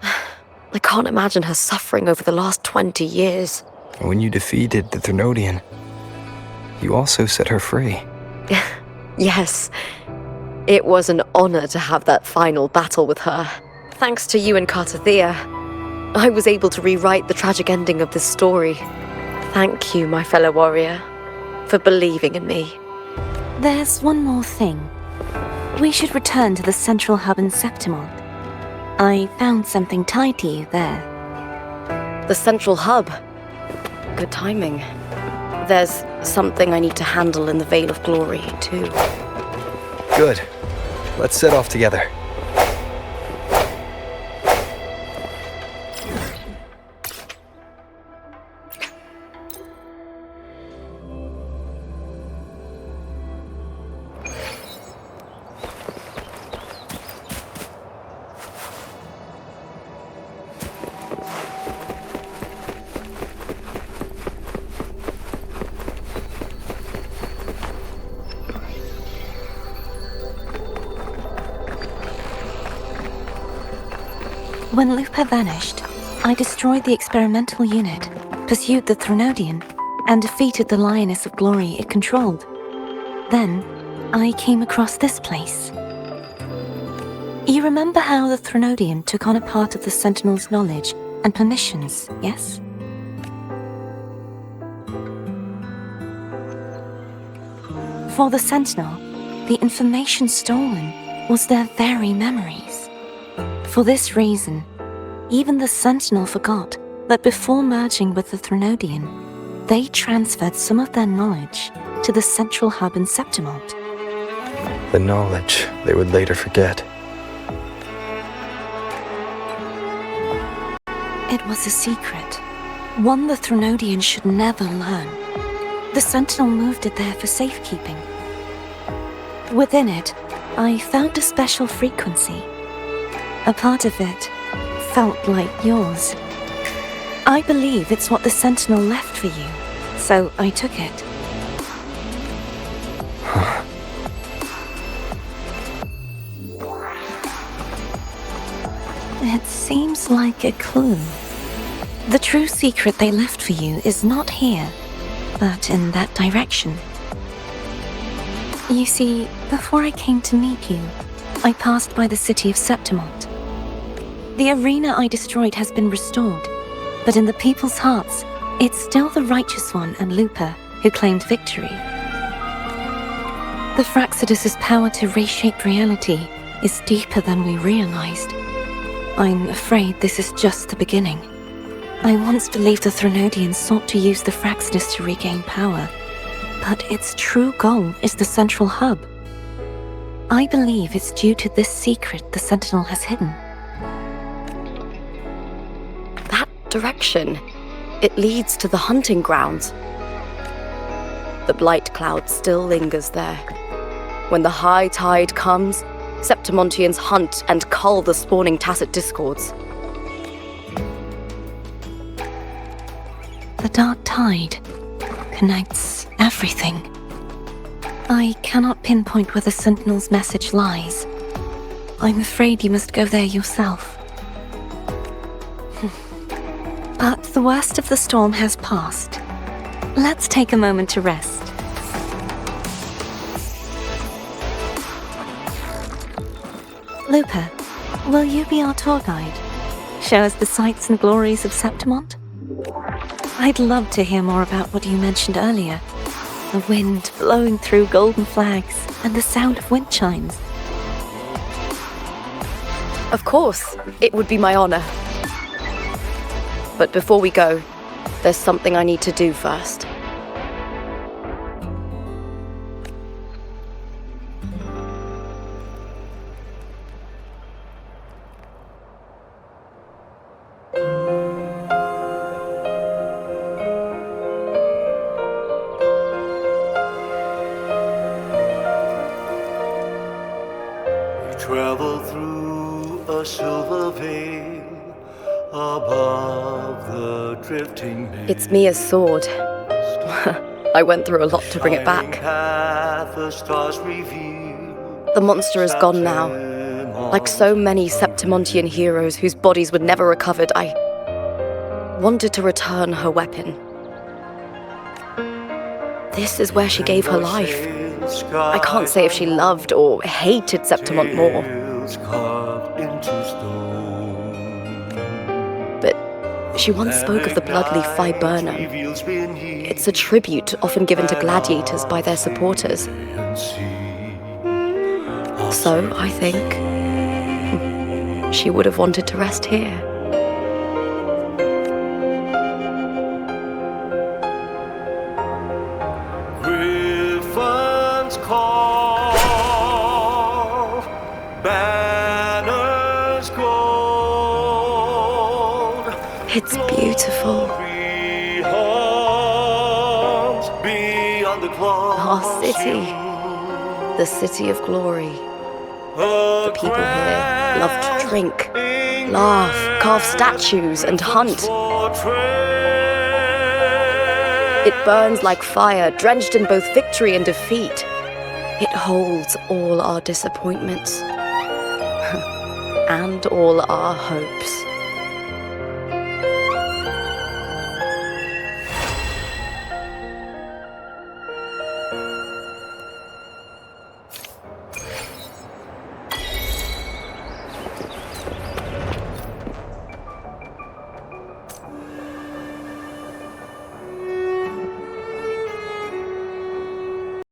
I can't imagine her suffering over the last 20 years. When you defeated the Threnodian, you also set her free. Yes. It was an honor to have that final battle with her. Thanks to you and Cartathea, I was able to rewrite the tragic ending of this story. Thank you, my fellow warrior, for believing in me. There's one more thing. We should return to the central hub in Septimont. I found something tied to you there. The central hub. Good timing. There's something I need to handle in the Vale of Glory, too. Good. Let's set off together. When Lupa vanished, I destroyed the experimental unit, pursued the Threnodian, and defeated the Lioness of Glory it controlled. Then, I came across this place. You remember how the Threnodian took on a part of the Sentinel's knowledge and permissions, yes? For the Sentinel, the information stolen was their very memories. For this reason, even the Sentinel forgot that before merging with the Threnodian, they transferred some of their knowledge to the central hub in Septimont. The knowledge they would later forget. It was a secret, one the Threnodian should never learn. The Sentinel moved it there for safekeeping. Within it, I found a special frequency. A part of it felt like yours. I believe it's what the Sentinel left for you, so I took it. It seems like a clue. The true secret they left for you is not here, but in that direction. You see, before I came to meet you, I passed by the city of Septimont. The arena I destroyed has been restored, but in the people's hearts, it's still the Righteous One and Lupa who claimed victory. The Fraxidus' power to reshape reality is deeper than we realized. I'm afraid this is just the beginning. I once believed the Threnodians sought to use the Fraxidus to regain power, but its true goal is the central hub. I believe it's due to this secret the Sentinel has hidden. That direction, it leads to the hunting grounds. The blight cloud still lingers there. When the high tide comes, Septimontians hunt and cull the spawning tacit discords. The dark tide connects everything. I cannot pinpoint where the Sentinel's message lies. I'm afraid you must go there yourself. But the worst of the storm has passed. Let's take a moment to rest. Lupa, will you be our tour guide? Show us the sights and glories of Septimont? I'd love to hear more about what you mentioned earlier. The wind blowing through golden flags and the sound of wind chimes. Of course, it would be my honor. But before we go, there's something I need to do first. Travel through a silver veil above the drifting mist. It's Mia's sword. I went through a lot to bring it back. The monster is gone now. Like so many Septimontian heroes whose bodies were never recovered, I wanted to return her weapon. This is where she gave her life. I can't say if she loved or hated Septimont more. But she once spoke of the bloodleaf viburnum. It's a tribute often given to gladiators by their supporters. So, I think, she would have wanted to rest here. It's beautiful. Our city. The city of glory. The people here love to drink, laugh, carve statues, and hunt. It burns like fire, drenched in both victory and defeat. It holds all our disappointments and all our hopes.